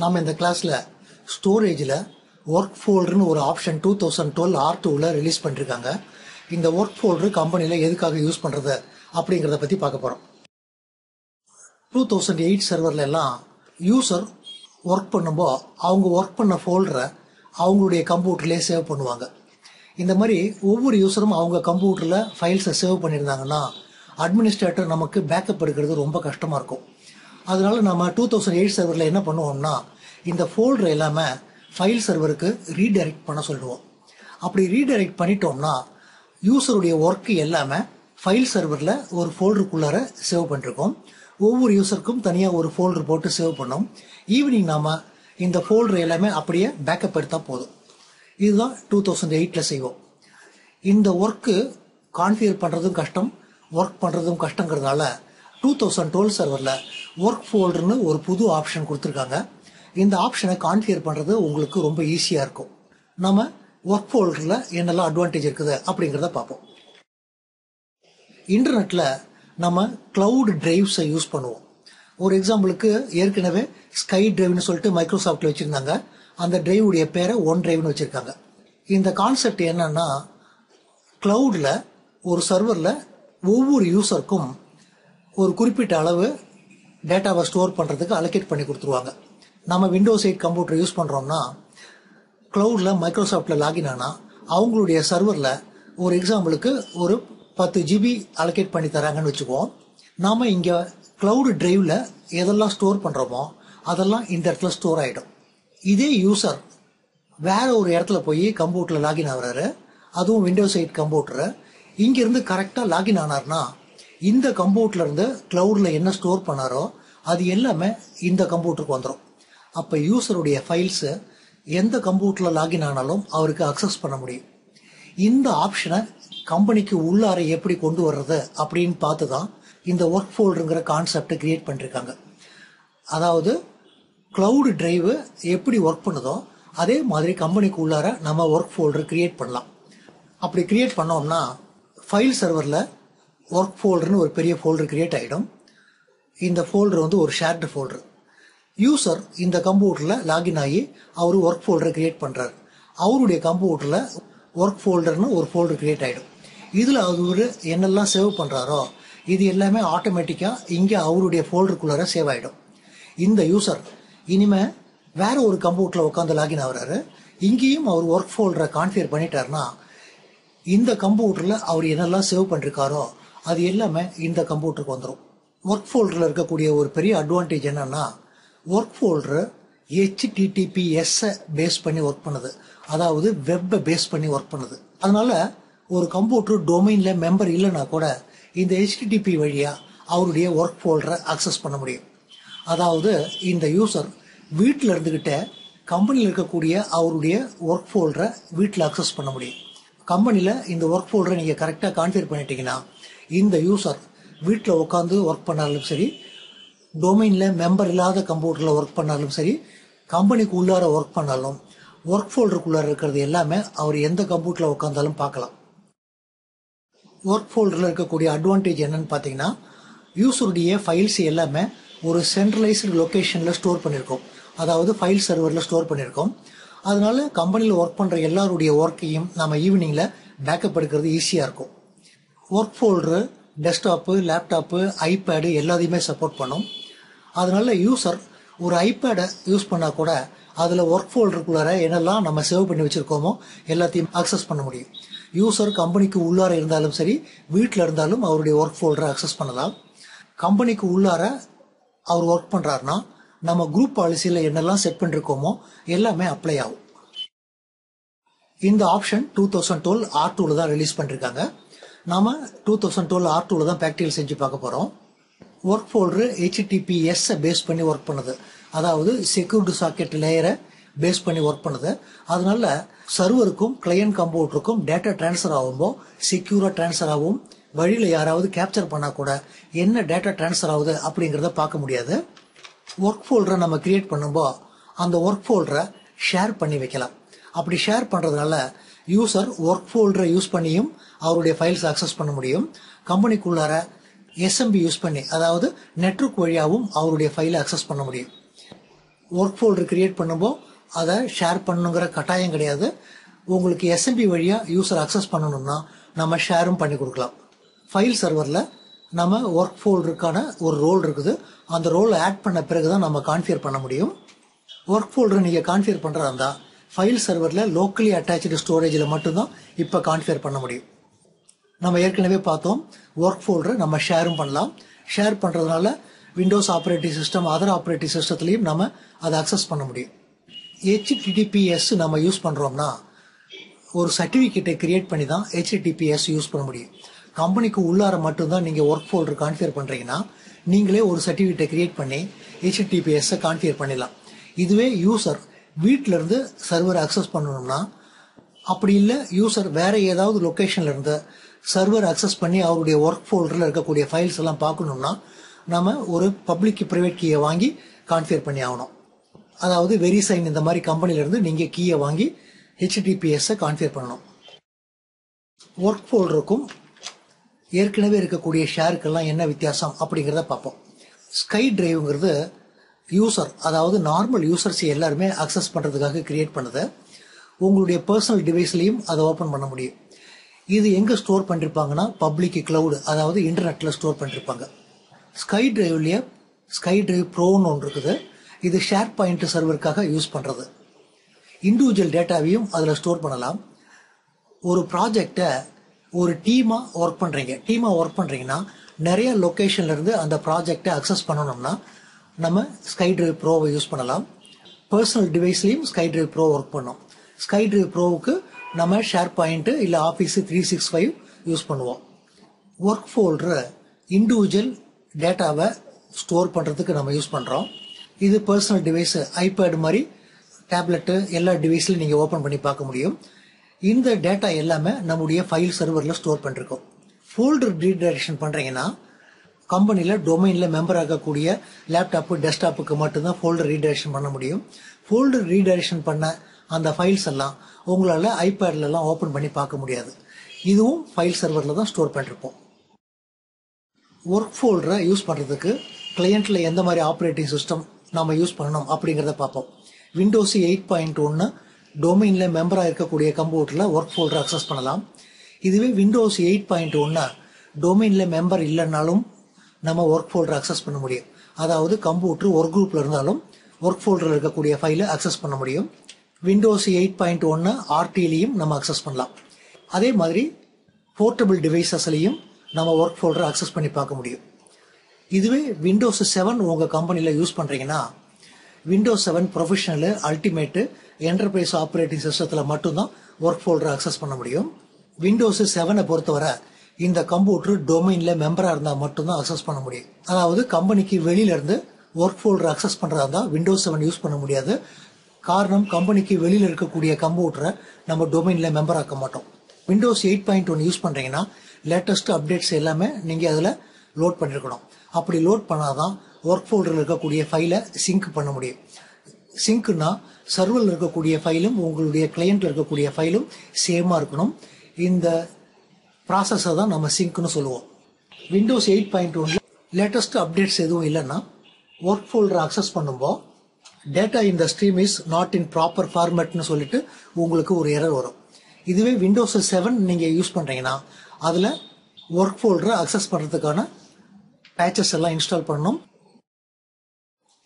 நாம இந்த கிளாஸ்ல ஸ்டோரேஜில் ஒர்க் ஃபோல்டர்னு ஒரு ஆப்ஷன் 2012 R2ல ரிலீஸ் பண்ணிருக்காங்க. இந்த ஒர்க் ஃபோல்டர் கம்பெனியில் எதுக்காக யூஸ் பண்ணுறது அப்படிங்கிறத பற்றி பார்க்க போகிறோம். 2008 சர்வரில் எல்லாம் யூசர் ஒர்க் பண்ணும்போது அவங்க ஒர்க் பண்ண ஃபோல்டரை அவங்களுடைய கம்ப்யூட்டர்லேயே சேவ் பண்ணுவாங்க. இந்த மாதிரி ஒவ்வொரு யூசரும் அவங்க கம்ப்யூட்டரில் ஃபைல்ஸை சேவ் பண்ணியிருந்தாங்கன்னா அட்மினிஸ்ட்ரேட்டர் நமக்கு பேக்கப் எடுக்கிறது ரொம்ப கஷ்டமாக இருக்கும். அதனால நம்ம 2008 சர்வரில் என்ன பண்ணுவோம்னா இந்த ஃபோல்டர் எல்லாமே ஃபைல் சர்வருக்கு ரீடைரக்ட் பண்ண சொல்லுவோம். அப்படி ரீடைரக்ட் பண்ணிட்டோம்னா யூசருடைய ஒர்க்கு எல்லாமே ஃபைல் சர்வரில் ஒரு ஃபோல்டருக்குள்ளார சேவ் பண்ணிருக்கோம். ஒவ்வொரு யூசருக்கும் தனியாக ஒரு ஃபோல்டர் போட்டு சேவ் பண்ணோம். ஈவினிங் நாம இந்த ஃபோல்டர் எல்லாமே அப்படியே பேக்கப் எடுத்தால் போதும். இதுதான் 2008ல் செய்வோம். இந்த ஒர்க்கு கான்ஃபிகர் பண்ணுறதும் கஷ்டம், ஒர்க் பண்ணுறதும் கஷ்டங்கிறதுனால 2012 சர்வரில் ஒர்க் ஃபோல்டர்னு ஒரு புது ஆப்ஷன் கொடுத்துருக்காங்க. இந்த ஆப்ஷனை கான்ஃபிகர் பண்ணுறது உங்களுக்கு ரொம்ப ஈஸியாக இருக்கும். நம்ம ஒர்க் ஃபோல்டரில் என்னெல்லாம் அட்வான்டேஜ் இருக்குது அப்படிங்கிறத பார்ப்போம். இன்டர்நெட்டில் நம்ம கிளவுட் டிரைவ்ஸை யூஸ் பண்ணுவோம். ஒரு எக்ஸாம்பிளுக்கு ஏற்கனவே ஸ்கை டிரைவ்னு சொல்லிட்டு மைக்ரோசாஃப்ட்ல வச்சுருந்தாங்க. அந்த டிரைவுடைய பேரை ஒன் டிரைவ்னு வச்சுருக்காங்க. இந்த கான்செப்ட் என்னன்னா கிளவுடில் ஒரு சர்வரில் ஒவ்வொரு யூசருக்கும் ஒரு குறிப்பிட்ட அளவு டேட்டாவை ஸ்டோர் பண்ணுறதுக்கு அலோகேட் பண்ணி கொடுத்துருவாங்க. நம்ம விண்டோஸ் 8 கம்ப்யூட்டர் யூஸ் பண்ணுறோம்னா கிளவுடில் மைக்ரோசாஃப்டில் லாகின் ஆனால் அவங்களுடைய சர்வரில் ஒரு எக்ஸாம்பிளுக்கு ஒரு 10 GB அலோகேட் பண்ணி தராங்கன்னு வச்சுக்குவோம். நாம் இங்கே கிளவுட் டிரைவில் எதெல்லாம் ஸ்டோர் பண்ணுறோமோ அதெல்லாம் இந்த இடத்துல ஸ்டோர் ஆகிடும். இதே யூசர் வேற ஒரு இடத்துல போய் கம்ப்யூட்டரில் லாகின் ஆகுறாரு, அதுவும் விண்டோஸ் 8 கம்ப்யூட்டரு. இங்கிருந்து கரெக்டாக லாகின் ஆனார்னா இந்த கம்ப்யூட்டர்லேருந்து கிளவுடில் என்ன ஸ்டோர் பண்ணாரோ அது எல்லாமே இந்த கம்ப்யூட்டருக்கு வந்துடும். அப்போ யூசருடைய ஃபைல்ஸு எந்த கம்ப்யூட்டரில் லாகின் ஆனாலும் அவருக்கு அக்சஸ் பண்ண முடியும். இந்த ஆப்ஷனை கம்பெனிக்கு உள்ளார எப்படி கொண்டு வர்றது அப்படின்னு பார்த்து தான் இந்த ஒர்க் ஃபோல்டருங்கிற கான்செப்டை கிரியேட் பண்ணிருக்காங்க. அதாவது கிளவுட் டிரைவ் எப்படி ஒர்க் பண்ணுதோ அதே மாதிரி கம்பெனிக்கு உள்ளார நம்ம ஒர்க் ஃபோல்டர் கிரியேட் பண்ணலாம். அப்படி கிரியேட் பண்ணோம்னா ஃபைல் சர்வரில் ஒர்க் ஃபோல்டர்னு ஒரு பெரிய ஃபோல்டர் கிரியேட் ஆகிடும். இந்த ஃபோல்டர் வந்து ஒரு ஷேர்டு ஃபோல்டர். யூசர் இந்த கம்ப்யூட்டரில் லாகின் ஆகி அவர் ஒர்க் ஃபோல்டரை கிரியேட் பண்ணுறாரு. அவருடைய கம்ப்யூட்டரில் ஒர்க் ஃபோல்டர்னு ஒரு ஃபோல்டர் கிரியேட் ஆகிடும். இதில் அவர் என்னெல்லாம் சேவ் பண்ணுறாரோ இது எல்லாமே ஆட்டோமேட்டிக்காக இங்கே அவருடைய ஃபோல்டருக்குள்ளார சேவ் ஆகிடும். இந்த யூசர் இனிமேல் வேற ஒரு கம்ப்யூட்டரில் உட்காந்து லாகின் ஆகுறாரு. இங்கேயும் அவர் ஒர்க் ஃபோல்டரை கான்ஃபிகர் பண்ணிட்டாருன்னா இந்த கம்ப்யூட்டரில் அவர் என்னெல்லாம் சேவ் பண்ணிருக்காரோ அது எல்லாமே இந்த கம்ப்யூட்டருக்கு வந்துடும். ஒர்க் ஃபோல்டரில் இருக்கக்கூடிய ஒரு பெரிய அட்வான்டேஜ் என்னன்னா ஒர்க் ஃபோல்டரு HTTPS பேஸ் பண்ணி ஒர்க் பண்ணுது, அதாவது வெப்பை பேஸ் பண்ணி ஒர்க் பண்ணுது. அதனால ஒரு கம்ப்யூட்டர் டொமைனில் மெம்பர் இல்லைன்னா கூட இந்த HTTP வழியாக அவருடைய ஒர்க் ஃபோல்டரை அக்சஸ் பண்ண முடியும். அதாவது இந்த யூசர் வீட்டில் இருந்துக்கிட்டே கம்பெனியில் இருக்கக்கூடிய அவருடைய ஒர்க் ஃபோல்டரை வீட்டில் அக்சஸ் பண்ண முடியும். கம்பெனியில் இந்த ஒர்க் ஃபோல்டரை நீங்கள் கரெக்டாக கான்ஃபிகர் பண்ணிட்டீங்கன்னா இந்த யூசர் வீட்டில் உட்காந்து ஒர்க் பண்ணாலும் சரி, டொமைனில் மெம்பர் இல்லாத கம்ப்யூட்டரில் ஒர்க் பண்ணாலும் சரி, கம்பெனிக்கு உள்ளார ஒர்க் பண்ணாலும் ஒர்க் ஃபோல்டருக்குள்ளார இருக்கிறது எல்லாமே அவர் எந்த கம்ப்யூட்டரில் உட்காந்தாலும் பார்க்கலாம். ஒர்க் ஃபோல்டரில் இருக்கக்கூடிய அட்வான்டேஜ் என்னன்னு பார்த்தீங்கன்னா யூசருடைய ஃபைல்ஸ் எல்லாமே ஒரு சென்ட்ரலைஸ்டு லொக்கேஷனில் ஸ்டோர் பண்ணியிருக்கோம், அதாவது ஃபைல் சர்வரில் ஸ்டோர் பண்ணியிருக்கோம். அதனால கம்பெனியில் ஒர்க் பண்ணுற எல்லாருடைய ஒர்க்கையும் நம்ம ஈவினிங்கில் பேக்கப் எடுக்கிறது ஈஸியாக இருக்கும். Work folder desktop, laptop, iPad எல்லாத்தையுமே சப்போர்ட் பண்ணும். அதனால யூசர் ஒரு ஐபேடை யூஸ் பண்ணால் கூட அதில் ஒர்க் ஃபோல்டருக்குள்ளார என்னெல்லாம் நம்ம சேவ் பண்ணி வச்சுருக்கோமோ எல்லாத்தையும் அக்சஸ் பண்ண முடியும். யூசர் கம்பெனிக்கு உள்ளார இருந்தாலும் சரி, வீட்டில் இருந்தாலும் அவருடைய ஒர்க் ஃபோல்டரை அக்சஸ் பண்ணலாம். கம்பெனிக்கு உள்ளார அவர் ஒர்க் பண்ணுறாருன்னா நம்ம குரூப் பாலிசியில் என்னெல்லாம் செட் பண்ணிருக்கோமோ எல்லாமே அப்ளை ஆகும். இந்த ஆப்ஷன் 2012 R2ல தான் ரிலீஸ் பண்ணிருக்காங்க. நாம 2012 R2ல தான் ப்ராக்டிகல் செஞ்சு பார்க்க போகிறோம். ஒர்க் ஃபோல்டரு HTTPS பேஸ் பண்ணி ஒர்க் பண்ணுது, அதாவது செக்யூரிட்டி சாக்கெட் லேயரை பேஸ் பண்ணி ஒர்க் பண்ணுது. அதனால சர்வருக்கும் கிளையன்ட் கம்ப்யூட்டருக்கும் டேட்டா டிரான்ஸ்ஃபர் ஆகும்போது செக்யூரா டிரான்ஸ்ஃபர் ஆகும். வழியில் யாராவது கேப்சர் பண்ணால் கூட என்ன டேட்டா டிரான்ஸ்ஃபர் ஆகுது அப்படிங்கிறத பார்க்க முடியாது. ஒர்க் ஃபோல்டரை நம்ம கிரியேட் பண்ணும்போது அந்த ஒர்க் ஃபோல்டரை ஷேர் பண்ணி வைக்கலாம். அப்படி ஷேர் பண்ணுறதுனால யூசர் ஒர்க் ஃபோல்டரை யூஸ் பண்ணியும் அவருடைய ஃபைல்ஸ் அக்சஸ் பண்ண முடியும். கம்பெனிக்குள்ளார SMB யூஸ் பண்ணி, அதாவது நெட்வொர்க் வழியாகவும் அவருடைய ஃபைலை அக்சஸ் பண்ண முடியும். ஒர்க் ஃபோல்டர் கிரியேட் பண்ணும்போது அதை ஷேர் பண்ணணுங்கிற கட்டாயம் கிடையாது. உங்களுக்கு எஸ்எம்பி வழியாக யூசர் அக்சஸ் பண்ணணும்னா நம்ம ஷேரும் பண்ணி கொடுக்கலாம். ஃபைல் சர்வரில் நம்ம ஒர்க் ஃபோல்டருக்கான ஒரு ரோல் இருக்குது. அந்த ரோலை ஆட் பண்ண பிறகு தான் நம்ம கான்ஃபிகர் பண்ண முடியும். ஒர்க் ஃபோல்டர் நீங்கள் கான்ஃபிகர் பண்ணுறதா இருந்தால் ஃபைல் சர்வரில் லோக்கலி அட்டாச்சு ஸ்டோரேஜில் மட்டும்தான் இப்போ கான்ஃபிகர் பண்ண முடியும். நம்ம ஏற்கனவே பார்த்தோம், ஒர்க் ஃபோல்டரை நம்ம ஷேரும் பண்ணலாம். ஷேர் பண்ணுறதுனால Windows operating system, other operating சிஸ்டத்துலையும் நம்ம அதை அக்சஸ் பண்ண முடியும். HTTPS நம்ம யூஸ் பண்ணுறோம்னா ஒரு சர்டிஃபிகேட்டை கிரியேட் பண்ணி தான் HTTPS யூஸ் பண்ண முடியும். கம்பெனிக்கு உள்ளார மட்டும்தான் நீங்கள் ஒர்க் ஃபோல்டர் கான்ஃபிகர் பண்ணுறீங்கன்னா நீங்களே ஒரு சர்டிஃபிகேட்டை கிரியேட் பண்ணி HTTPS கான்ஃபிகர் பண்ணிடலாம். இதுவே யூசர் வீட்டில இருந்து சர்வர் அக்சஸ் பண்ணணும்னா, அப்படி இல்லை யூசர் வேற ஏதாவது லொக்கேஷன்ல இருந்து சர்வர் அக்சஸ் பண்ணி அவருடைய ஒர்க் ஃபோல்டரில் இருக்கக்கூடிய ஃபைல்ஸ் எல்லாம் பார்க்கணும்னா நம்ம ஒரு பப்ளிக் பிரைவேட் கீயை வாங்கி கான்ஃபிகர் பண்ணி ஆகணும். அதாவது வெரிசைன் இந்த மாதிரி கம்பெனிலேருந்து நீங்கள் கீயை வாங்கி HTTPS கான்ஃபிகர் பண்ணணும். ஒர்க் ஃபோல்டருக்கும் ஏற்கனவே இருக்கக்கூடிய ஷேருக்கெல்லாம் என்ன வித்தியாசம் அப்படிங்கிறத பார்ப்போம். ஸ்கை டிரைவ்ங்கிறது யூசர், அதாவது நார்மல் யூசர்ஸ் எல்லாருமே அக்சஸ் பண்ணுறதுக்காக கிரியேட் பண்ணுது. உங்களுடைய பர்சனல் டிவைஸ்லையும் அதை ஓப்பன் பண்ண முடியும். இது எங்கே ஸ்டோர் பண்ணிருப்பாங்கன்னா பப்ளிக் கிளவுட், அதாவது இன்டர்நெட்டில் ஸ்டோர் பண்ணிருப்பாங்க. ஸ்கை டிரைவ்லேயே ஸ்கை டிரைவ் ப்ரோன்னு ஒன்று இருக்குது. இது ஷேர் பாயிண்ட் சர்வருக்காக யூஸ் பண்ணுறது. இண்டிவிஜுவல் டேட்டாவையும் அதில் ஸ்டோர் பண்ணலாம். ஒரு ப்ராஜெக்டை ஒரு டீமாக ஒர்க் பண்ணுறீங்கன்னா நிறைய லொக்கேஷன்லேருந்து அந்த ப்ராஜெக்டை அக்சஸ் பண்ணணும்னா நம்ம ஸ்கை டிரைவ் ப்ரோவை யூஸ் பண்ணலாம். பர்சனல் டிவைஸ்லையும் ஸ்கை டிரைவ் ப்ரோ ஒர்க் பண்ணோம். ஸ்கை டிரைவ் ப்ரோவுக்கு நம்ம ஷேர் பாயிண்ட் இல்லை ஆஃபீஸ் 365 யூஸ் பண்ணுவோம். ஒர்க் ஃபோல்டர் இண்டிவிஜுவல் டேட்டாவை ஸ்டோர் பண்ணுறதுக்கு நம்ம யூஸ் பண்ணுறோம். இது பர்சனல் டிவைஸ், ஐபேட் மாதிரி டேப்லெட்டு எல்லா டிவைஸ்லையும் நீங்கள் ஓப்பன் பண்ணி பார்க்க முடியும். இந்த டேட்டா எல்லாமே நம்முடைய ஃபைல் சர்வரில் ஸ்டோர் பண்ணிருக்கோம். ஃபோல்டர் ரீடைரக்ஷன் பண்ணுறீங்கன்னா கம்பெனியில் டொமைனில் மெம்பர் ஆகக்கூடிய லேப்டாப்பு, டெஸ்க்டாப்புக்கு மட்டும்தான் ஃபோல்டர் ரீடைரக்ஷன் பண்ண முடியும். ஃபோல்டர் ரீடைரக்ஷன் பண்ண அந்த ஃபைல்ஸ் எல்லாம் உங்களால் ஐபேட்லலாம் ஓப்பன் பண்ணி பார்க்க முடியாது. இதுவும் ஃபைல் சர்வரில் தான் ஸ்டோர் பண்ணிருப்போம். ஒர்க் ஃபோல்டரை யூஸ் பண்ணுறதுக்கு கிளையண்ட்டில் எந்த மாதிரி ஆப்ரேட்டிங் சிஸ்டம் நம்ம யூஸ் பண்ணணும் அப்படிங்கிறத பார்ப்போம். விண்டோஸ் 8.1 டொமைனில் மெம்பராக இருக்கக்கூடிய கம்ப்யூட்டரில் ஒர்க் ஃபோல்டர் அக்சஸ் பண்ணலாம். இதுவே விண்டோஸ் 8.1 டொமைனில் மெம்பர் இல்லைனாலும் நம்ம ஒர்க் ஃபோல்டர் அக்சஸ் பண்ண முடியும். அதாவது கம்ப்யூட்டர் ஒர்க் குரூப்பில் இருந்தாலும் ஒர்க் ஃபோல்டரில் இருக்கக்கூடிய ஃபைலை அக்சஸ் பண்ண முடியும். விண்டோஸ் 8.1 RTலையும் நம்ம அக்சஸ் பண்ணலாம். அதே மாதிரி போர்ட்டபிள் டிவைசஸ்லையும் நம்ம ஒர்க் ஃபோல்டரை அக்சஸ் பண்ணி பார்க்க முடியும். இதுவே விண்டோஸ் 7 உங்கள் கம்பெனியில் யூஸ் பண்ணுறீங்கன்னா Windows 7 professional, ultimate, enterprise operating சிஸ்டத்தில் மட்டும்தான் ஒர்க் ஃபோல்டரை அக்சஸ் பண்ண முடியும். விண்டோஸ் 7 பொறுத்தவரை இந்த கம்ப்யூட்டர் டொமைனில் மெம்பராக இருந்தால் மட்டும்தான் அக்சஸ் பண்ண முடியும். அதாவது கம்பெனிக்கு வெளியிலேருந்து ஒர்க் ஃபோல்டர் அக்சஸ் பண்ணுறதா இருந்தால் விண்டோஸ் 7 யூஸ் பண்ண முடியாது. காரணம், கம்பெனிக்கு வெளியில் இருக்கக்கூடிய கம்ப்யூட்டரை நம்ம டொமைனில் மெம்பர் ஆக்க மாட்டோம். விண்டோஸ் 8.1 யூஸ் பண்ணுறீங்கன்னா லேட்டஸ்ட் அப்டேட்ஸ் எல்லாமே நீங்கள் அதில் லோட் பண்ணியிருக்கணும். அப்படி லோட் பண்ணாதான் ஒர்க் ஃபோல்டரில் இருக்கக்கூடிய ஃபைலை சிங்க் பண்ண முடியும். சிங்க்னா சர்வரில் இருக்கக்கூடிய ஃபைலும் உங்களுடைய கிளையண்ட்டில் இருக்கக்கூடிய ஃபைலும் சேமாக இருக்கணும். இந்த ப்ராசஸை தான் நம்ம சிங்க்னு சொல்லுவோம். விண்டோஸ் 8.1 லேட்டஸ்ட் அப்டேட்ஸ் எதுவும் இல்லைன்னா ஒர்க் ஃபோல்டரை அக்சஸ் பண்ணும்போது data in the stream is not in proper ஃபார்மேட்னு சொல்லிட்டு உங்களுக்கு ஒரு எரர் வரும். இதுவே விண்டோஸ் 7 நீங்கள் யூஸ் பண்ணுறீங்கன்னா அதில் ஒர்க் ஃபோல்டரை அக்சஸ் பண்ணுறதுக்கான பேச்சஸ் எல்லாம் இன்ஸ்டால் பண்ணணும்.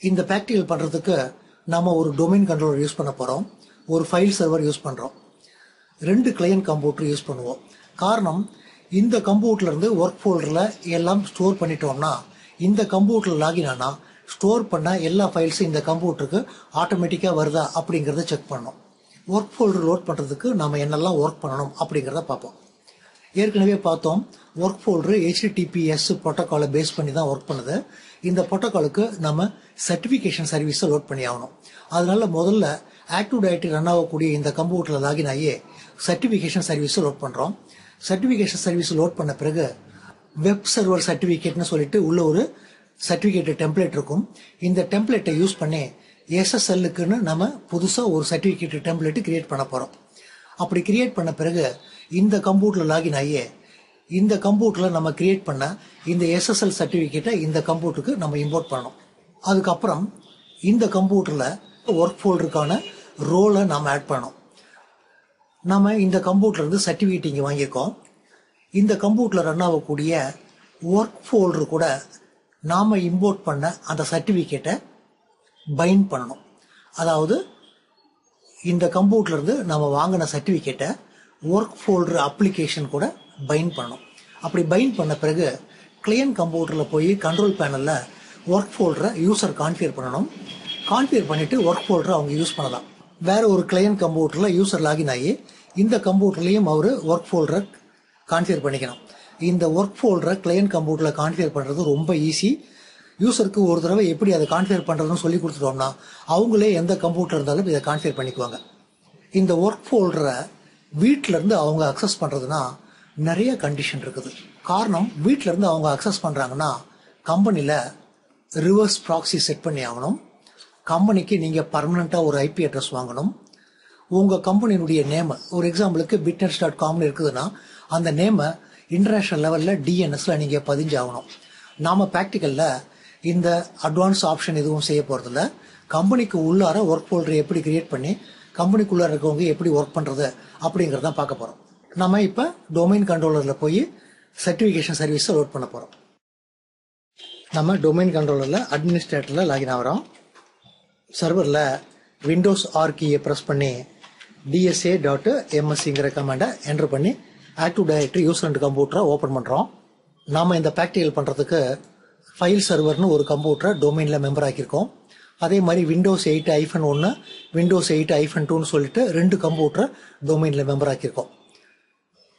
இந்த ப்ராக்டிகல் பண்ணுறதுக்கு நம்ம ஒரு டொமைன் கண்ட்ரோலர் யூஸ் பண்ண போகிறோம். ஒரு ஃபைல் சர்வர் யூஸ் பண்ணுறோம். 2 கிளையண்ட் கம்ப்யூட்டர் யூஸ் பண்ணுவோம். காரணம், இந்த கம்ப்யூட்டர்லேருந்து ஒர்க் ஃபோல்டரில் எல்லாம் ஸ்டோர் பண்ணிட்டோம்னா இந்த கம்ப்யூட்டரில் லாகின் ஆனால் ஸ்டோர் பண்ண எல்லா ஃபைல்ஸும் இந்த கம்ப்யூட்டருக்கு ஆட்டோமேட்டிக்காக வருதா அப்படிங்கிறத செக் பண்ணணும். ஒர்க் ஃபோல்டர் லோட் பண்ணுறதுக்கு நம்ம என்னெல்லாம் ஒர்க் பண்ணணும் அப்படிங்கிறத பார்ப்போம். ஏற்கனவே பார்த்தோம், ஒர்க் ஃபோல்டர் HTTPS ப்ரோட்டோகாலை பேஸ் பண்ணி தான் ஒர்க் பண்ணுது. இந்த ப்ரோட்டோகாலுக்கு நம்ம சர்டிஃபிகேஷன் சர்வீஸை லோட் பண்ணி ஆகணும். அதனால முதல்ல ஆக்டிவ் டைரக்டரி ரன் ஆகக்கூடிய இந்த கம்ப்யூட்டரில் லாகின் ஆகி சர்டிஃபிகேஷன் சர்வீஸை லோட் பண்ணுறோம். சர்டிஃபிகேஷன் சர்வீஸ் லோட் பண்ண பிறகு வெப் சர்வர் சர்டிஃபிகேட்னு சொல்லிட்டு உள்ள ஒரு சர்டிஃபிகேட் டெம்ப்ளேட் இருக்கும். இந்த டெம்ப்ளேட்டை யூஸ் பண்ணி SSLக்குன்னு நம்ம புதுசாக ஒரு சர்டிஃபிகேட் டெம்ப்ளேட் கிரியேட் பண்ண போகிறோம். அப்படி கிரியேட் பண்ண பிறகு இந்த கம்ப்யூட்டரில் லாகின் ஆகி இந்த கம்ப்யூட்டரில் நம்ம கிரியேட் பண்ண இந்த SSL சர்டிஃபிகேட்டை இந்த கம்ப்யூட்டருக்கு நம்ம இம்போர்ட் பண்ணணும். அதுக்கப்புறம் இந்த கம்ப்யூட்டரில் ஒர்க் ஃபோல்டருக்கான ரோலை நாம் ஆட் பண்ணோம். நம்ம இந்த கம்ப்யூட்டர்லேருந்து சர்டிஃபிகேட் இங்கே வாங்கியிருக்கோம். இந்த கம்ப்யூட்டரில் ரன் ஆகக்கூடிய ஒர்க் ஃபோல்டர் கூட நாம் இம்போர்ட் பண்ண அந்த சர்டிஃபிகேட்டை பைண்ட் பண்ணணும். அதாவது இந்த கம்ப்யூட்டர்லேருந்து நம்ம வாங்கின சர்டிஃபிகேட்டை ஒர்க் ஃபோல்டர் அப்ளிகேஷன் கூட பைண்ட் பண்ணணும். அப்படி பைண்ட் பண்ண பிறகு கிளையன்ட் கம்ப்யூட்டரில் போய் கண்ட்ரோல் பேனலில் ஒர்க் ஃபோல்டரை யூசர் கான்ஃபிகர் பண்ணணும். கான்ஃபிகர் பண்ணிவிட்டு ஒர்க் ஃபோல்டரை அவங்க யூஸ் பண்ணலாம். வேறு ஒரு கிளையன்ட் கம்ப்யூட்டரில் யூசர் லாகின் ஆகி இந்த கம்ப்யூட்டர்லேயும் அவர் ஒர்க் ஃபோல்டரை கான்ஃபிகர் பண்ணிக்கணும். இந்த ஒர்க் ஃபோல்டரை கிளையன்ட் கம்ப்யூட்டரில் கான்ஃபிகர் பண்ணுறது ரொம்ப ஈஸி. யூசருக்கு ஒரு தடவை எப்படி அதை கான்ஃபிகர் பண்ணுறதுன்னு சொல்லி கொடுத்துட்டோம்னா அவங்களே எந்த கம்ப்யூட்டர் இருந்தாலும் இதை கான்ஃபிகர் பண்ணிக்குவாங்க. இந்த ஒர்க் ஃபோல்டரை வீட்டிலேருந்து அவங்க அக்சஸ் பண்ணுறதுனா நிறைய கண்டிஷன் இருக்குது. காரணம், வீட்டிலேருந்து அவங்க அக்சஸ் பண்ணுறாங்கன்னா கம்பெனியில் ரிவர்ஸ் ப்ராக்ஸி செட் பண்ணி ஆகணும். கம்பெனிக்கு நீங்கள் பர்மனெண்ட்டாக ஒரு ஐபி அட்ரஸ் வாங்கணும். உங்கள் கம்பெனியினுடைய நேமை, ஒரு எக்ஸாம்பிளுக்கு bitnets.comனு இருக்குதுன்னா அந்த நேமை இன்டர்நேஷ்னல் லெவலில் டிஎன்எஸில் நீங்கள் பதிஞ்சாகணும். நாம் ப்ராக்டிக்கலில் இந்த அட்வான்ஸ் ஆப்ஷன் எதுவும் செய்ய போகிறதில்ல. கம்பெனிக்கு உள்ளார ஒர்க் ஃபோல்டரை எப்படி கிரியேட் பண்ணி கம்பெனிக்குள்ளார இருக்கவங்க எப்படி ஒர்க் பண்ணுறது அப்படிங்கிறதான் பார்க்க போகிறோம். நம்ம இப்போ டொமைன் கண்ட்ரோலரில் போய் சர்டிஃபிகேஷன் சர்வீஸை லோட் பண்ண போகிறோம். நம்ம டொமைன் கண்ட்ரோலரில் அட்மினிஸ்ட்ரேட்டரில் லாகின் ஆகிறோம். சர்வரில் விண்டோஸ் ஆர் கீயை ப்ரெஸ் பண்ணி dsa.mscங்கிற கமாண்டை என்டர் பண்ணி ஆக்டிவ் டைரக்டரி யூசர் அண்ட் கம்ப்யூட்டரை ஓப்பன் பண்ணுறோம். நாம் இந்த ப்ராக்டிகல் பண்ணுறதுக்கு ஃபைல் சர்வர்னு ஒரு கம்ப்யூட்டரை டொமைனில் மெம்பர் ஆக்கியிருக்கோம். அதே மாதிரி விண்டோஸ் 8-1 விண்டோஸ் 8-2ன்னு சொல்லிட்டு 2 கம்ப்யூட்டரை டொமைனில் மெம்பர் ஆக்கியிருக்கோம்.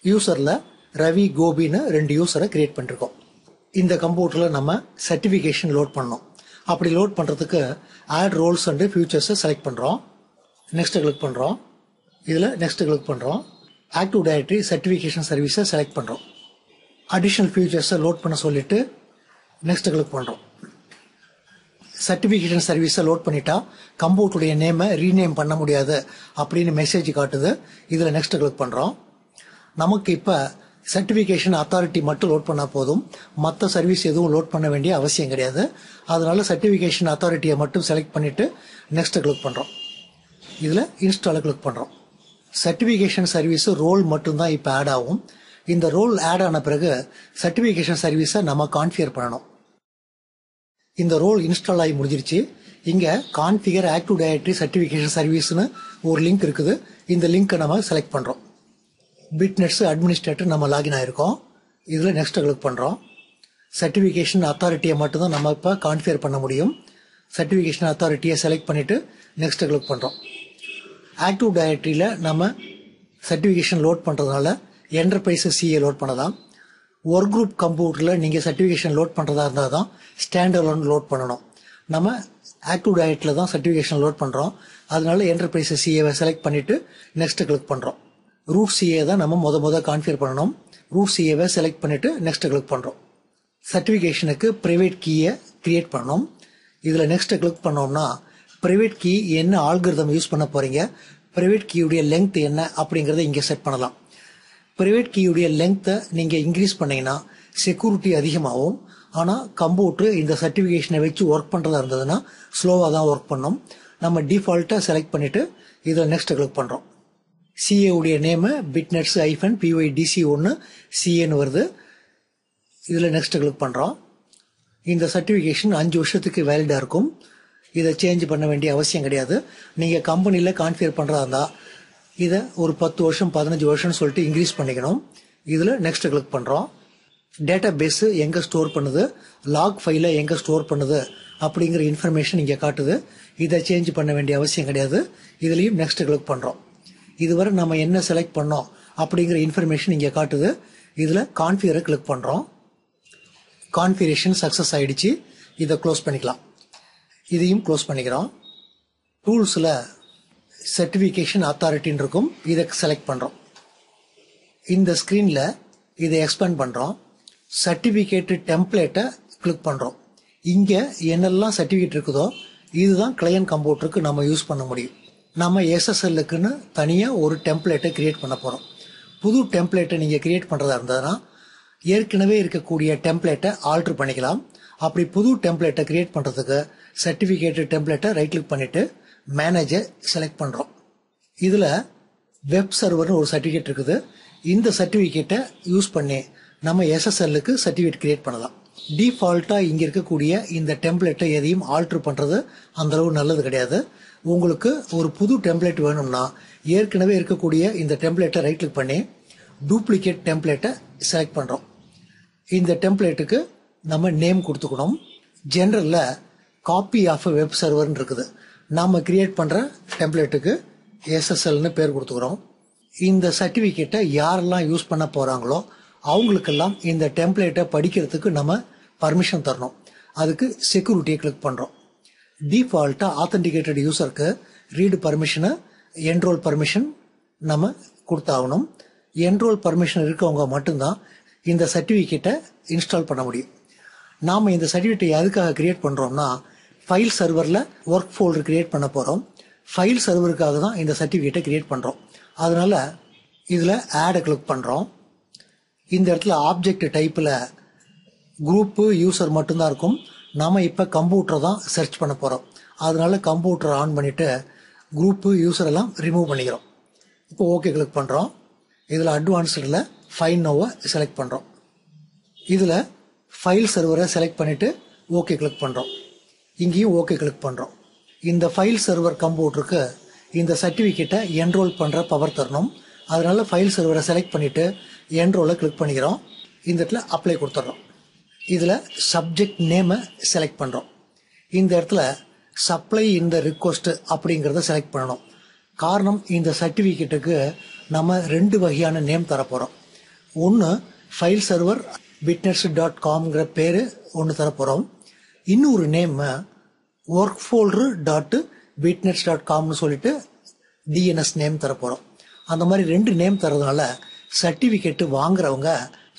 யூசரில் ரவி கோபின்னு 2 யூசரை கிரியேட் பண்ணியிருக்கோம். இந்த கம்ப்யூட்டரில் நம்ம சர்டிஃபிகேஷன் லோட் பண்ணோம். அப்படி லோட் பண்ணுறதுக்கு ஆட் ரோல்ஸ் அண்டு ஃபியூச்சர்ஸை செலக்ட் பண்ணுறோம். நெக்ஸ்ட்டு கிளிக் பண்ணுறோம். இதில் நெக்ஸ்ட்டு கிளிக் பண்ணுறோம். ஆக்டிவ் டைரக்டரி சர்டிஃபிகேஷன் சர்வீஸை செலக்ட் பண்ணுறோம். அடிஷ்னல் ஃபியூச்சர்ஸை லோட் பண்ண சொல்லிவிட்டு நெக்ஸ்ட்டு கிளிக் பண்ணுறோம். சர்டிஃபிகேஷன் சர்வீஸை லோட் பண்ணிட்டா கம்ப்யூட்டருடைய நேமை ரீநேம் பண்ண முடியாது அப்படின்னு மெசேஜ் காட்டுது. இதில் நெக்ஸ்ட்டு கிளிக் பண்ணுறோம். நமக்கு இப்போ சர்டிஃபிகேஷன் அத்தாரிட்டி மட்டும் லோட் பண்ணால் போதும். மற்ற சர்வீஸ் எதுவும் லோட் பண்ண வேண்டிய அவசியம் கிடையாது. அதனால சர்டிஃபிகேஷன் அத்தாரிட்டியை மட்டும் செலக்ட் பண்ணிவிட்டு நெக்ஸ்ட்டு கிளிக் பண்ணுறோம். இதில் இன்ஸ்டாலை கிளிக் பண்ணுறோம். சர்டிஃபிகேஷன் சர்வீஸ் ரோல் மட்டும்தான் இப்போ ஆட் ஆகும். இந்த ரோல் ஆட் ஆன பிறகு சர்டிஃபிகேஷன் சர்வீஸை நம்ம கான்ஃபிகர் பண்ணணும். இந்த ரோல் இன்ஸ்டால் ஆகி முடிஞ்சிருச்சு. இங்கே கான்ஃபிகர் ஆக்டிவ் டைரக்டரி சர்டிஃபிகேஷன் சர்வீஸ்னு ஒரு லிங்க் இருக்குது. இந்த லிங்க்கை நம்ம செலக்ட் பண்ணுறோம். பிட்நெட்ஸ் அட்மினிஸ்ட்ரேட்டர் நம்ம லாகின் ஆகிருக்கோம். இதில் நெக்ஸ்ட்டு கிளிக் பண்ணுறோம். சர்டிஃபிகேஷன் அத்தாரிட்டியை மட்டும்தான் நம்ம இப்போ கான்ஃபிகர் பண்ண முடியும். சர்டிஃபிகேஷன் அத்தாரிட்டியை செலக்ட் பண்ணிவிட்டு நெக்ஸ்ட்டு கிளிக் பண்ணுறோம். ஆக்டிவ் டைரக்டரியில் நம்ம சர்டிஃபிகேஷன் லோட் பண்ணுறதுனால என்டர்பிரைஸ் சிஏ லோட் பண்ணலாம். ஒர்க் குரூப் கம்ப்யூட்டரில் நீங்கள் சர்டிஃபிகேஷன் லோட் பண்ணுறதா இருந்தால் தான் ஸ்டாண்டர்ட் லோட் பண்ணணும். நம்ம ஆக்டிவ் டைரக்டரியில் தான் சர்டிஃபிகேஷன் லோட் பண்ணுறோம். அதனால என்டர்பிரைஸ் சிஏவை செலக்ட் பண்ணிவிட்டு நெக்ஸ்ட்டு கிளிக் பண்ணுறோம். ரூட் சிஏ தான் நம்ம முத கான்ஃபிகர் பண்ணணும். ரூட் சிஏவை செலக்ட் பண்ணிவிட்டு நெக்ஸ்ட்டு கிளிக் பண்ணுறோம். சர்டிஃபிகேஷனுக்கு ப்ரைவேட் கீயை கிரியேட் பண்ணோம். இதில் நெக்ஸ்ட்டு கிளிக் பண்ணோம்னா ப்ரைவேட் கீ என்ன ஆல்கரிதம் யூஸ் பண்ண போகிறீங்க, ப்ரைவேட் கீயுடைய லெங்த் என்ன அப்படிங்கிறத இங்கே செட் பண்ணலாம். ப்ரைவேட் கீயுடைய லெங்த்தை நீங்கள் இன்க்ரீஸ் பண்ணிங்கன்னா செக்யூரிட்டி அதிகமாகும். ஆனால் கம்ப்யூட்டர் இந்த சர்டிஃபிகேஷனை வச்சு ஒர்க் பண்ணுறதா இருந்ததுன்னா ஸ்லோவாக தான் ஒர்க் பண்ணோம். நம்ம டிஃபால்ட்டாக செலக்ட் பண்ணிவிட்டு இதில் நெக்ஸ்ட்டு கிளிக் பண்ணுறோம். சிஏ உடைய நேமு bitnets-pydc1 சிஏன்னு வருது. இதில் நெக்ஸ்ட்டு கிளிக் பண்ணுறோம். இந்த சர்டிஃபிகேஷன் 5 வருஷத்துக்கு வேலிடாக இருக்கும். இதை சேஞ்ச் பண்ண வேண்டிய அவசியம் கிடையாது. நீங்கள் கம்பெனியில் கான்ஃபிகர் பண்ணுறதா இருந்தால் இதை ஒரு 10 வருஷம் 15 வருஷம்னு சொல்லிட்டு இன்க்ரீஸ் பண்ணிக்கணும். இதில் நெக்ஸ்ட்டு கிளிக் பண்ணுறோம். டேட்டா பேஸு எங்கே ஸ்டோர் பண்ணுது, லாக் ஃபைலை எங்கே ஸ்டோர் பண்ணுது அப்படிங்கிற இன்ஃபர்மேஷன் இங்கே காட்டுது. இதை சேஞ்ச் பண்ண வேண்டிய அவசியம் கிடையாது. இதுலேயும் நெக்ஸ்ட்டு கிளிக் பண்ணுறோம். இதுவரை நம்ம என்ன செலக்ட் பண்ணோம் அப்படிங்கிற இன்ஃபர்மேஷன் இங்கே காட்டுது. இதில் கான்ஃபிகரை கிளிக் பண்ணுறோம். கான்ஃபிகரேஷன் சக்ஸஸ் ஆகிடுச்சு. இதை க்ளோஸ் பண்ணிக்கலாம். இதையும் க்ளோஸ் பண்ணிக்கிறோம். டூல்ஸில் சர்டிஃபிகேஷன் அத்தாரிட்டின்னு இருக்கும். இதை செலக்ட் பண்ணுறோம். இந்த ஸ்க்ரீனில் இதை எக்ஸ்பேண்ட் பண்ணுறோம். சர்டிஃபிகேட்டு டெம்ப்ளேட்டை கிளிக் பண்ணுறோம். இங்கே என்னெல்லாம் சர்டிஃபிகேட் இருக்குதோ இதுதான் கிளையன்ட் கம்ப்யூட்டருக்கு நம்ம யூஸ் பண்ண முடியும். நம்ம எஸ்எஸ்எல்லுக்குன்னு தனியாக ஒரு டெம்ப்ளேட்டை கிரியேட் பண்ண போகிறோம். புது டெம்ப்ளேட்டை நீங்கள் கிரியேட் பண்ணுறதா இருந்ததுன்னா ஏற்கனவே இருக்கக்கூடிய டெம்ப்ளேட்டை ஆல்ட்ரு பண்ணிக்கலாம். அப்படி புது டெம்ப்ளேட்டை கிரியேட் பண்ணுறதுக்கு சர்டிஃபிகேட் டெம்ப்ளேட்டை ரைட் கிளிக் பண்ணிட்டு மேனேஜை செலக்ட் பண்ணுறோம். இதில் வெப் சர்வர்னு ஒரு சர்டிஃபிகேட் இருக்குது. இந்த சர்டிஃபிகேட்டை யூஸ் பண்ணி நம்ம எஸ்எஸ்எல்லுக்கு சர்டிஃபிகேட் கிரியேட் பண்ணலாம். டிஃபால்ட்டாக இங்கே இருக்கக்கூடிய இந்த டெம்ப்ளேட்டை எதையும் ஆல்ட்ரு பண்ணுறது அந்தளவு நல்லது கிடையாது. உங்களுக்கு ஒரு புது டெம்ப்ளேட் வேணும்னா ஏற்கனவே இருக்கக்கூடிய இந்த டெம்ப்ளேட்டை ரைட் கிளிக் பண்ணி டூப்ளிகேட் டெம்ப்ளேட்டை செலக்ட் பண்ணுறோம். இந்த டெம்ப்ளேட்டுக்கு நம்ம நேம் கொடுத்துக்கணும். ஜென்ரலில் காப்பி ஆஃப் வெப் சர்வர்னு இருக்குது. நாம் கிரியேட் பண்ணுற டெம்ப்ளேட்டுக்கு எஸ்எஸ்எல்னு பேர் கொடுத்துக்கிறோம். இந்த சர்டிஃபிகேட்டை யாரெல்லாம் யூஸ் பண்ண போகிறாங்களோ அவங்களுக்கெல்லாம் இந்த டெம்ப்ளேட்டை படிக்கிறதுக்கு நம்ம பர்மிஷன் தரணும். அதுக்கு செக்யூரிட்டியை கிளிக் பண்ணுறோம். டிஃபால்ட்டாக ஆத்தென்டிகேட்டட் யூசருக்கு ரீடு பர்மிஷனு, என்ரோல் பர்மிஷன் நம்ம கொடுத்தாகணும். என்ரோல் பர்மிஷன் இருக்கவங்க மட்டும்தான் இந்த சர்டிஃபிகேட்டை இன்ஸ்டால் பண்ண முடியும். நாம் இந்த சர்டிஃபிகேட்டை எதுக்காக கிரியேட் பண்ணுறோம்னா ஃபைல் சர்வரில் ஒர்க் ஃபோல்டர் கிரியேட் பண்ண போகிறோம். ஃபைல் சர்வருக்காக தான் இந்த சர்டிஃபிகேட்டை கிரியேட் பண்ணுறோம். அதனால் இதில் ஆடை கிளிக் பண்ணுறோம். இந்த இடத்துல ஆப்ஜெக்ட் டைப்பில் குரூப்பு யூசர் மட்டும்தான் இருக்கும். நாம் இப்போ கம்ப்யூட்டரை தான் சர்ச் பண்ண போகிறோம். அதனால கம்ப்யூட்டரை ஆன் பண்ணிவிட்டு குரூப்பு யூசர் எல்லாம் ரிமூவ் பண்ணிக்கிறோம். இப்போ ஓகே கிளிக் பண்ணுறோம். இதில் அட்வான்ஸ்டில் ஃபைண்ட் நோவை செலக்ட் பண்ணுறோம். இதில் ஃபைல் சர்வரை செலக்ட் பண்ணிவிட்டு ஓகே கிளிக் பண்ணுறோம். இங்கேயும் ஓகே கிளிக் பண்ணுறோம். இந்த ஃபைல் சர்வர் கம்ப்யூட்டருக்கு இந்த சர்டிஃபிகேட்டை என்ரோல் பண்ணுற பவர் தரணும். அதனால ஃபைல் சர்வரை செலக்ட் பண்ணிவிட்டு என்ரோலை கிளிக் பண்ணிக்கிறோம். இந்த இடத்துல அப்ளை கொடுத்துட்றோம். இதில் சப்ஜெக்ட் நேமை செலக்ட் பண்ணுறோம். இந்த இடத்துல சப்ளை இந்த ரிக்வஸ்ட் அப்படிங்கிறத செலக்ட் பண்ணணும். காரணம், இந்த சர்டிஃபிகேட்டுக்கு நம்ம 2 வகையான நேம் தரப்போகிறோம். ஒன்று ஃபைல் சர்வர் bitnets.comங்கிற பேர் ஒன்று தரப்போகிறோம். இன்னொரு நேம் ஒர்க் ஃபோல்டர் .bitnets.comனு சொல்லிட்டு டிஎன்எஸ் நேம் தரப்போகிறோம். அந்த மாதிரி 2 நேம் தரதுனால சர்டிஃபிகேட்டு வாங்குறவங்க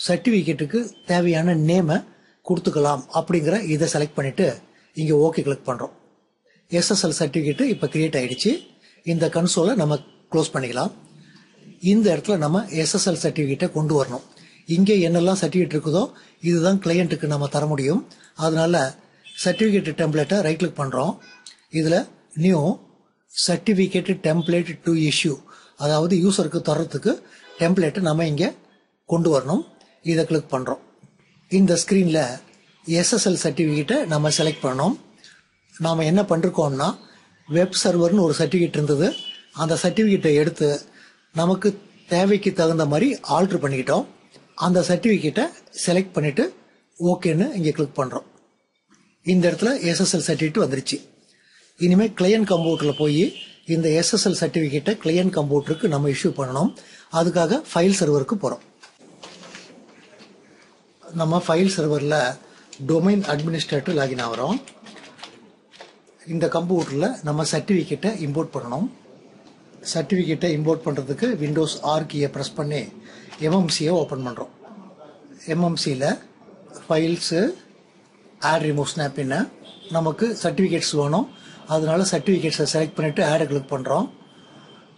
சர்டிஃபிகேட்டுக்கு தேவையான நேமை கொடுத்துக்கலாம். அப்படிங்கிற இதை செலக்ட் பண்ணிவிட்டு இங்கே ஓகே கிளிக் பண்ணுறோம். எஸ்எஸ்எல் சர்டிஃபிகேட்டு இப்போ கிரியேட் ஆகிடுச்சு. இந்த கன்சோலை நம்ம க்ளோஸ் பண்ணிக்கலாம். இந்த இடத்துல நம்ம எஸ்எஸ்எல் சர்டிஃபிகேட்டை கொண்டு வரணும். இங்கே என்னெல்லாம் சர்டிஃபிகேட் இருக்குதோ இதுதான் கிளையண்ட்டுக்கு நம்ம தர முடியும். அதனால சர்டிஃபிகேட் டெம்ப்ளேட்டை ரைட் கிளிக் பண்ணுறோம். இதில் new certificate template to issue, அதாவது யூசருக்கு தர்றதுக்கு டெம்ப்ளேட்டை நம்ம இங்கே கொண்டு வரணும். இதை கிளிக் பண்ணுறோம். இந்த ஸ்க்ரீனில் எஸ்எஸ்எல் சர்டிஃபிகேட்டை நம்ம செலக்ட் பண்ணோம். நாம் என்ன பண்ணிருக்கோம்னா வெப் சர்வர்னு ஒரு சர்டிஃபிகேட் இருந்தது. அந்த சர்டிஃபிகேட்டை எடுத்து நமக்கு தேவைக்கு தகுந்த மாதிரி ஆல்ட்ரு பண்ணிக்கிட்டோம். அந்த சர்டிஃபிகேட்டை செலக்ட் பண்ணிவிட்டு ஓகேன்னு இங்கே கிளிக் பண்ணுறோம். இந்த இடத்துல எஸ்எஸ்எல் சர்டிஃபிகேட் வந்துருச்சு. இனிமேல் கிளையன்ட் கம்ப்யூட்டரில் போய் இந்த எஸ்எஸ்எல் சர்டிஃபிகேட்டை கிளையன்ட் கம்ப்யூட்டருக்கு நம்ம இஷ்யூ பண்ணணும். அதுக்காக ஃபைல் சர்வருக்கு போகிறோம். நம்ம ஃபைல் சர்வரில் டொமைன் அட்மினிஸ்ட்ரேட்டர் லாகின் ஆகிறோம். இந்த கம்ப்யூட்டரில் நம்ம சர்டிஃபிகேட்டை இம்போர்ட் பண்ணணும். சர்டிஃபிகேட்டை இம்போர்ட் பண்ணுறதுக்கு விண்டோஸ் R கீயை ப்ரெஸ் பண்ணி எம்எம்சியை ஓப்பன் பண்ணுறோம். எம்எம்சியில் ஃபைல்ஸு ஆட் ரிமூவ் ஸ்னாப்பின்னு நமக்கு சர்டிஃபிகேட்ஸ் வேணும். அதனால சர்டிஃபிகேட்ஸை செலக்ட் பண்ணிவிட்டு ஆடை கிளிக் பண்ணுறோம்.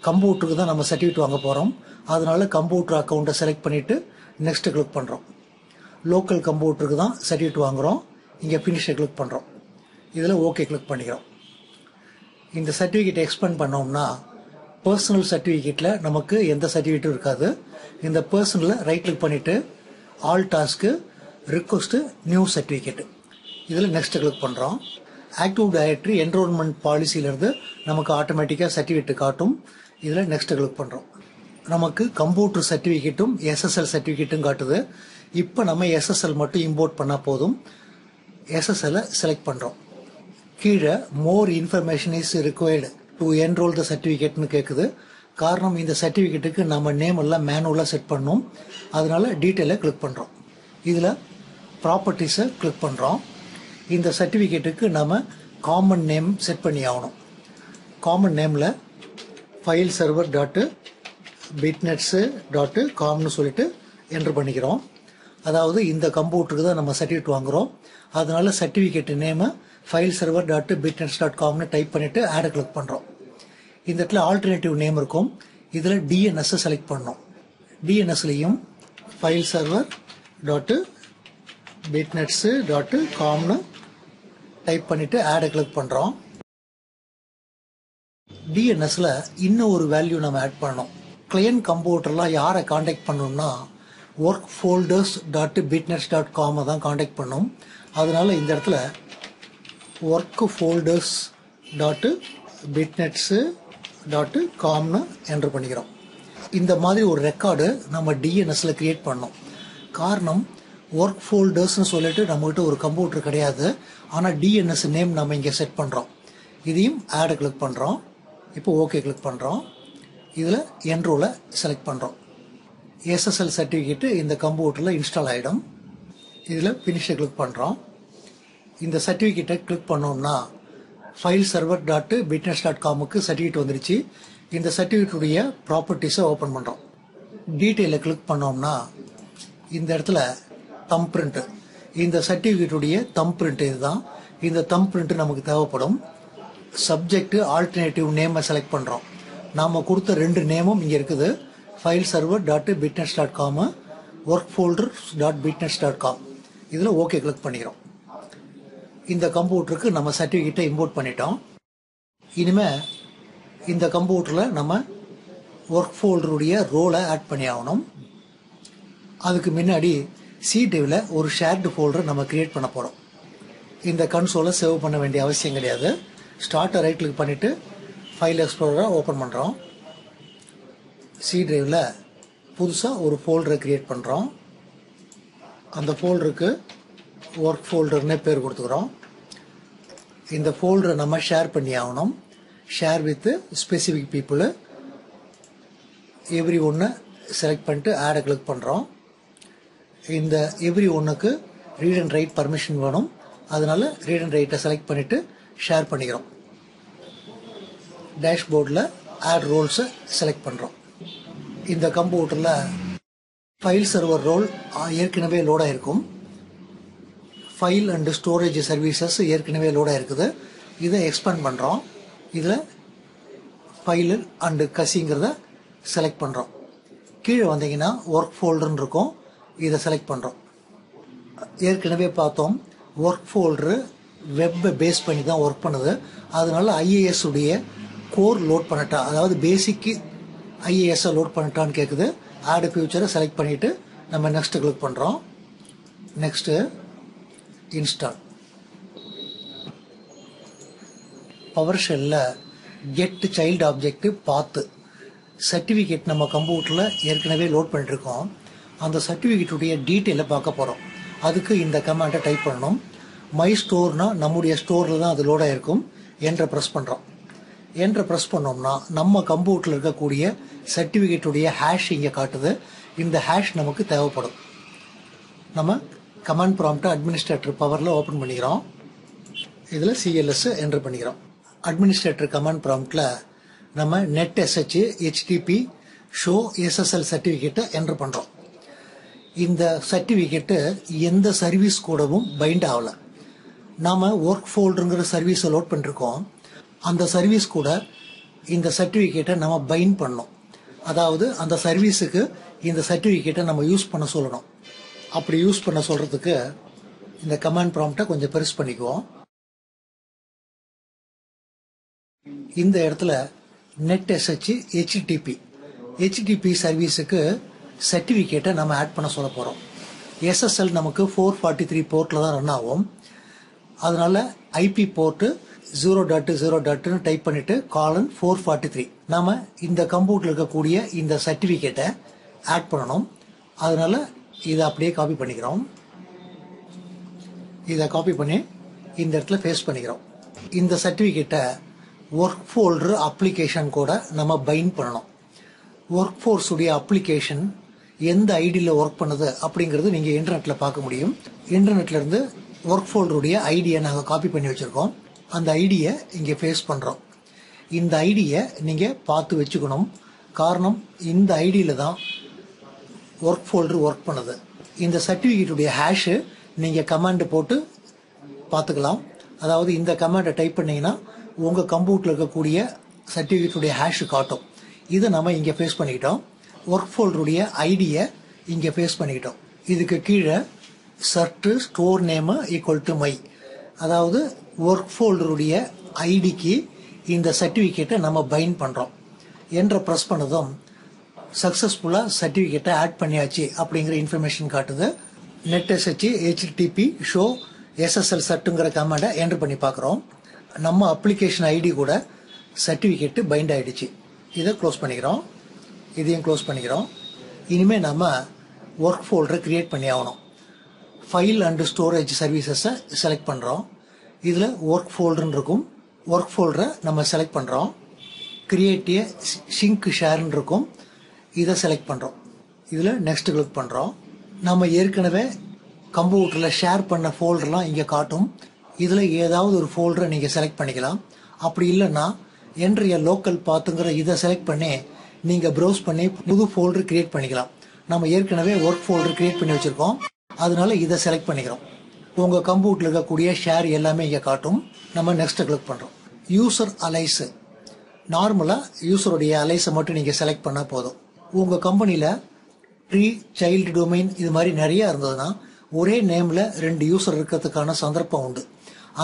கம்ப்யூட்டருக்கு தான் நம்ம சர்டிஃபிகேட் வாங்க போகிறோம். அதனால கம்ப்யூட்டர் அக்கௌண்ட்டை செலக்ட் பண்ணிவிட்டு நெக்ஸ்ட்டு கிளிக் பண்ணுறோம். லோக்கல் கம்ப்யூட்டருக்கு தான் சர்டிஃபிகேட் வாங்குகிறோம். இங்கே ஃபினிஷை கிளிக் பண்ணுறோம். இதில் ஓகே கிளிக் பண்ணிக்கிறோம். இந்த சர்டிஃபிகேட்டை எக்ஸ்பேண்ட் பண்ணோம்னா பர்சனல் சர்டிஃபிகேட்டில் நமக்கு எந்த சர்டிஃபிகேட்டும் இருக்காது. இந்த பர்சனலில் ரைட் கிளிக் பண்ணிவிட்டு all task request new certificate இதில் நெக்ஸ்ட்டு கிளிக் பண்ணுறோம். ஆக்டிவ் டைரக்டரி என்ரோல்மெண்ட் பாலிசியிலேருந்து நமக்கு ஆட்டோமேட்டிக்காக சர்டிஃபிகேட் காட்டும். இதில் நெக்ஸ்ட்டு கிளிக் பண்ணுறோம். நமக்கு கம்ப்யூட்டர் சர்டிஃபிகேட்டும் எஸ்எஸ்எல் சர்டிஃபிகேட்டும் காட்டுது. இப்போ நம்ம எஸ்எஸ்எல் மட்டும் இம்போர்ட் பண்ணால் போதும். எஸ்எஸ்எல்லை செலக்ட் பண்ணுறோம். கீழே more information is required to enroll the சர்டிஃபிகேட்னு கேட்குது. காரணம், இந்த சர்டிஃபிகேட்டுக்கு நம்ம நேம் எல்லாம் மேனுவலாக செட் பண்ணணும். அதனால டீட்டெயிலை கிளிக் பண்ணுறோம். இதில் ப்ராப்பர்ட்டிஸை கிளிக் பண்ணுறோம். இந்த சர்டிஃபிகேட்டுக்கு நம்ம காமன் நேம் செட் பண்ணி ஆகணும். காமன் நேமில் ஃபைல் சர்வர் .bitnets.comனு சொல்லிட்டு என்ட்ரு பண்ணிக்கிறோம். அதாவது இந்த கம்ப்யூட்டருக்கு தான் நம்ம சர்டிஃபிகேட் வாங்குகிறோம். அதனால சர்டிஃபிகேட் நேமை ஃபைல் சர்வர் .bitnets.comனு டைப் பண்ணிவிட்டு ஆடை கிளிக் பண்ணுறோம். இந்த இடத்துல ஆல்டர்னேட்டிவ் நேம் இருக்கும். இதில் டிஎன்எஸ்ஸை செலக்ட் பண்ணோம். டிஎன்எஸ்லையும் ஃபைல் சர்வர் .bitnets.comனு டைப் பண்ணிவிட்டு ஆடை கிளிக் பண்ணுறோம். டிஎன்எஸ்ல இன்னும் ஒரு வேல்யூ நம்ம ஆட் பண்ணணும். கிளையன்ட் கம்ப்யூட்டர்லாம் யாரை காண்டாக்ட் பண்ணணும்னா workfolders.bitnets.com தான் காண்டாக்ட் பண்ணணும். அதனால இந்த இடத்துல workfolders.bitnets.comனு என்டர் பண்ணிக்கிறோம். இந்த மாதிரி ஒரு ரெக்கார்டு நம்ம டிஎன்எஸ்ல கிரியேட் பண்ணோம். காரணம் ஒர்க் ஃபோல்டர்ஸ்னு சொல்லிட்டு நம்மகிட்ட ஒரு கம்ப்யூட்டர் கிடையாது. ஆனால் டிஎன்எஸ் நேம் நம்ம இங்கே செட் பண்ணுறோம். இதையும் ஆடை கிளிக் பண்ணுறோம். இப்போ ஓகே கிளிக் பண்ணுறோம். இதில் என்ரோலை செலக்ட் பண்ணுறோம். எஸ்எஸ்எல் சர்டிஃபிகேட்டு இந்த கம்ப்யூட்டரில் இன்ஸ்டால் ஆகிடும். இதில் ஃபினிஷை கிளிக் பண்ணுறோம். இந்த சர்டிஃபிகேட்டை கிளிக் பண்ணோம்னா ஃபைல் சர்வர்.bitnets.comக்கு சர்டிஃபிகேட் வந்துருச்சு. இந்த சர்டிஃபிகேட்டுடைய ப்ராப்பர்ட்டிஸை ஓப்பன் பண்ணுறோம். டீட்டெயிலை கிளிக் பண்ணோம்னா இந்த இடத்துல தம் பிரிண்ட், இந்த சர்டிஃபிகேட்டுடைய தம் பிரிண்ட் இதுதான். இந்த தம் பிரிண்ட் நமக்கு தேவைப்படும். சப்ஜெக்ட் ஆல்டர்னேட்டிவ் நேமை செலக்ட் பண்ணுறோம். நாம் கொடுத்த 2 நேமும் இங்கே இருக்குது. ஃபைல் சர்வர்.bitnets.com, workfolders.bitnets.com. இதில் ஓகே கிளிக் பண்ணிக்கிறோம். இந்த கம்ப்யூட்டருக்கு நம்ம சர்டிஃபிகேட்டை இம்போர்ட் பண்ணிட்டோம். இனிமேல் இந்த கம்ப்யூட்டரில் நம்ம ஒர்க் ஃபோல்டருடைய ரோலை ஆட் பண்ணி ஆகணும். அதுக்கு முன்னாடி சி டிரைவில் ஒரு ஷேர்டு ஃபோல்டர் நம்ம கிரியேட் பண்ண போகிறோம். இந்த கன்சோலை சேவ் பண்ண வேண்டிய அவசியம் கிடையாது. ஸ்டார்ட்டை ரைட் கிளிக் பண்ணிவிட்டு ஃபைல் எக்ஸ்ப்ளோரரை ஓப்பன் பண்ணுறோம். சி டிரைவில் புதுசாக ஒரு ஃபோல்டரை கிரியேட் பண்ணுறோம். அந்த ஃபோல்டருக்கு ஒர்க் ஃபோல்டர்னே பேர் கொடுத்துக்கிறோம். இந்த ஃபோல்டரை நம்ம ஷேர் பண்ணி ஆகணும். Share with specific people. Every ஒன்று செலக்ட் பண்ணிட்டு ஆடை கிளிக் பண்ணுறோம். இந்த எவ்ரி ஒன்றுக்கு ரீட் அண்ட் ரைட் பர்மிஷன் வேணும். அதனால ரீட் அண்ட் ரைட்டை செலக்ட் பண்ணிவிட்டு ஷேர் பண்ணிக்கிறோம். டேஷ்போர்டில் ஆட் ரோல்ஸை செலக்ட் பண்ணுறோம். இந்த கம்ப்யூட்டரில் ஃபைல் சர்வர் ரோல் ஏற்கனவே லோடாக இருக்கும். ஃபைல் அண்டு ஸ்டோரேஜ் சர்வீசஸ் ஏற்கனவே லோடாக இருக்குது. இதை எக்ஸ்பேண்ட் பண்ணுறோம். இதில் ஃபைலு அண்டு கசிங்கிறத செலக்ட் பண்ணுறோம். கீழே வந்தீங்கன்னா ஒர்க் ஃபோல்டர்னு இருக்கும். இதை செலக்ட் பண்ணுறோம். ஏற்கனவே பார்த்தோம் ஒர்க் ஃபோல்டரு வெப்பை பேஸ் பண்ணி தான் ஒர்க் பண்ணுது. அதனால ஐஏஎஸ் உடைய கோர் லோட் பண்ணட்டா, அதாவது பேசிக்கு ஐஏஎஸ்ஸை லோட் பண்ணட்டான்னு கேட்குது. ஆட் ஃபியூச்சரை செலக்ட் பண்ணிவிட்டு நம்ம நெக்ஸ்ட் கிளிக் பண்ணுறோம். Next install. பவர் ஷெல்லில் கெட் சைல்டு ஆப்ஜெக்ட் பார்த்து சர்டிஃபிகேட் நம்ம கம்ப்யூட்டரில் ஏற்கனவே லோட் பண்ணிட்டுருக்கோம். அந்த சர்டிஃபிகேட்டுடைய டீட்டெயிலை பார்க்க போகிறோம். அதுக்கு இந்த கமாண்டை டைப் பண்ணணும். மை ஸ்டோர்னா நம்முடைய ஸ்டோரில் தான் அது லோடாக இருக்கும். என்ட்ரை ப்ரெஸ் பண்ணுறோம். என்ட்ரை ப்ரெஸ் பண்ணோம்னா நம்ம கம்ப்யூட்டரில் இருக்கக்கூடிய சர்டிஃபிகேட்டுடைய ஹேஷ் இங்கே காட்டுது. இந்த ஹேஷ் நமக்கு தேவைப்படும். நம்ம கமாண்ட் ப்ராம்ப்டை அட்மினிஸ்ட்ரேட்டர் பவரில் ஓப்பன் பண்ணிக்கிறோம். இதில் சிஎல்எஸ் என்ட்ரு பண்ணிக்கிறோம். அட்மினிஸ்ட்ரேட்டர் கமாண்ட் ப்ராம்ப்டில் நம்ம netsh http show SSL சர்டிஃபிகேட்டை என்ட்ரு பண்ணுறோம். இந்த சர்டிஃபிகேட்டு எந்த சர்வீஸ் கூடவும் பைண்ட் ஆகலை. நாம் ஒர்க் ஃபோல்டருங்கிற சர்வீஸை லோட் பண்ணிருக்கோம். அந்த சர்வீஸ் கூட இந்த சர்டிஃபிகேட்டை நம்ம பைண்ட் பண்ணணும். அதாவது அந்த சர்வீஸுக்கு இந்த சர்டிஃபிகேட்டை நம்ம யூஸ் பண்ண சொல்லணும். அப்படி யூஸ் பண்ண சொல்கிறதுக்கு இந்த கமாண்ட் ப்ராம்ப்டை கொஞ்சம் பெருசு பண்ணிக்குவோம். இந்த இடத்துல நெட் எஸ்ஹெச் ஹெச்டிபி சர்வீஸுக்கு சர்டிஃபிகேட்டை நம்ம ஆட் பண்ண சொல்ல போகிறோம். எஸ்எஸ்எல் நமக்கு 443 போர்ட்டில் தான் ரன் ஆகும். அதனால ஐபி போர்ட்டு 0.0.ன்னு டைப் பண்ணிட்டு :443 நாம இந்த கம்ப்யூட்டரில் இருக்கக்கூடிய இந்த சர்டிஃபிகேட்டை ஆட் பண்ணணும். அதனால இதை அப்படியே காப்பி பண்ணிக்கிறோம். இதை காப்பி பண்ணி இந்த இடத்துல பேஸ்ட் பண்ணிக்கிறோம். இந்த சர்டிஃபிகேட்டை ஒர்க் ஃபோல்டர் அப்ளிகேஷன் கூட நம்ம பைண்ட் பண்ணணும். ஒர்க் ஃபோர்ஸுடைய அப்ளிகேஷன் எந்த ஐடியில் ஒர்க் பண்ணுது அப்படிங்கிறது நீங்கள் இன்டர்நெட்டில் பார்க்க முடியும். இன்டர்நெட்லேருந்து ஒர்க் ஃபோல்டருடைய ஐடியை நாங்கள் காப்பி பண்ணி வச்சுருக்கோம். அந்த ஐடியை இங்கே பேஸ்ட் பண்ணுறோம். இந்த ஐடியை நீங்கள் பார்த்து வச்சுக்கணும். காரணம் இந்த ஐடியில் தான் ஒர்க் ஃபோல்டர் ஒர்க் பண்ணுது. இந்த சர்டிஃபிகேட்டுடைய ஹேஷு நீங்கள் கமாண்டு போட்டு பார்த்துக்கலாம். அதாவது இந்த கமாண்டை டைப் பண்ணிங்கன்னா உங்கள் கம்ப்யூட்டரில் இருக்கக்கூடிய சர்டிஃபிகேட்டுடைய ஹேஷு காட்டும். இதை நம்ம இங்கே பேஸ்ட் பண்ணிக்கிட்டோம். ஒர்க் ஃபோல்டருடைய ஐடியை இங்கே பேஸ்ட் பண்ணிக்கிட்டோம். இதுக்கு கீழே shirt store name equal to my, அதாவது ஒர்க் ஃபோல்டருடைய ஐடிக்கு இந்த சர்டிஃபிகேட்டை நம்ம பைண்ட் பண்ணுறோம். என்ற ப்ரெஸ் பண்ணதும் சக்ஸஸ்ஃபுல்லாக சர்டிஃபிகேட்டை ஆட் பண்ணியாச்சு அப்படிங்கிற இன்ஃபர்மேஷன் காட்டுது. Net SH HTTP show SSL சட்டுங்கிற கமாண்டை என்டர் பண்ணி பார்க்குறோம். நம்ம அப்ளிகேஷன் ஐடி கூட சர்டிஃபிகேட்டு பைண்ட் ஆகிடுச்சு. இதை க்ளோஸ் பண்ணிக்கிறோம். இதையும் க்ளோஸ் பண்ணிக்கிறோம். இனிமேல் நம்ம ஒர்க் ஃபோல்டரை க்ரியேட் பண்ணி ஆகணும். ஃபைல் அண்டு ஸ்டோரேஜ் சர்வீசஸை செலக்ட் பண்ணுறோம். இதில் ஒர்க் ஃபோல்டர்னு இருக்கும். ஒர்க் ஃபோல்டரை நம்ம செலக்ட் பண்ணுறோம். கிரியேட் ஏ சிங்க் ஷேர்னு இருக்கும். இதை செலக்ட் பண்ணுறோம். இதில் நெக்ஸ்ட் கிளிக் பண்ணுறோம். நம்ம ஏற்கனவே கம்ப்யூட்டரில் ஷேர் பண்ண ஃபோல்டர்லாம் இங்கே காட்டும். இதில் ஏதாவது ஒரு ஃபோல்டரை நீங்கள் செலக்ட் பண்ணிக்கலாம். அப்படி இல்லைன்னா என்ட்ரிய லோக்கல் பாத்துங்கிற இதை செலக்ட் பண்ணி நீங்கள் ப்ரௌஸ் பண்ணி புது ஃபோல்டர் கிரியேட் பண்ணிக்கலாம். நம்ம ஏற்கனவே ஒர்க் ஃபோல்டர் கிரியேட் பண்ணி வச்சுருக்கோம். அதனால இதை செலக்ட் பண்ணிக்கிறோம். உங்கள் கம்ப்யூட்டரில் இருக்கக்கூடிய ஷேர் எல்லாமே இங்கே காட்டும். நம்ம நெக்ஸ்ட் கிளிக் பண்ணுறோம். யூசர் அலைஸு, நார்மலாக யூசருடைய அலைஸை மட்டும் நீங்கள் செலக்ட் பண்ணால் போதும். உங்கள் கம்பெனியில் ட்ரீ, சைல்டு டொமைன் இது மாதிரி நிறையா இருந்ததுன்னா ஒரே நேமில் 2 யூசர் இருக்கிறதுக்கான சந்தர்ப்பம் உண்டு.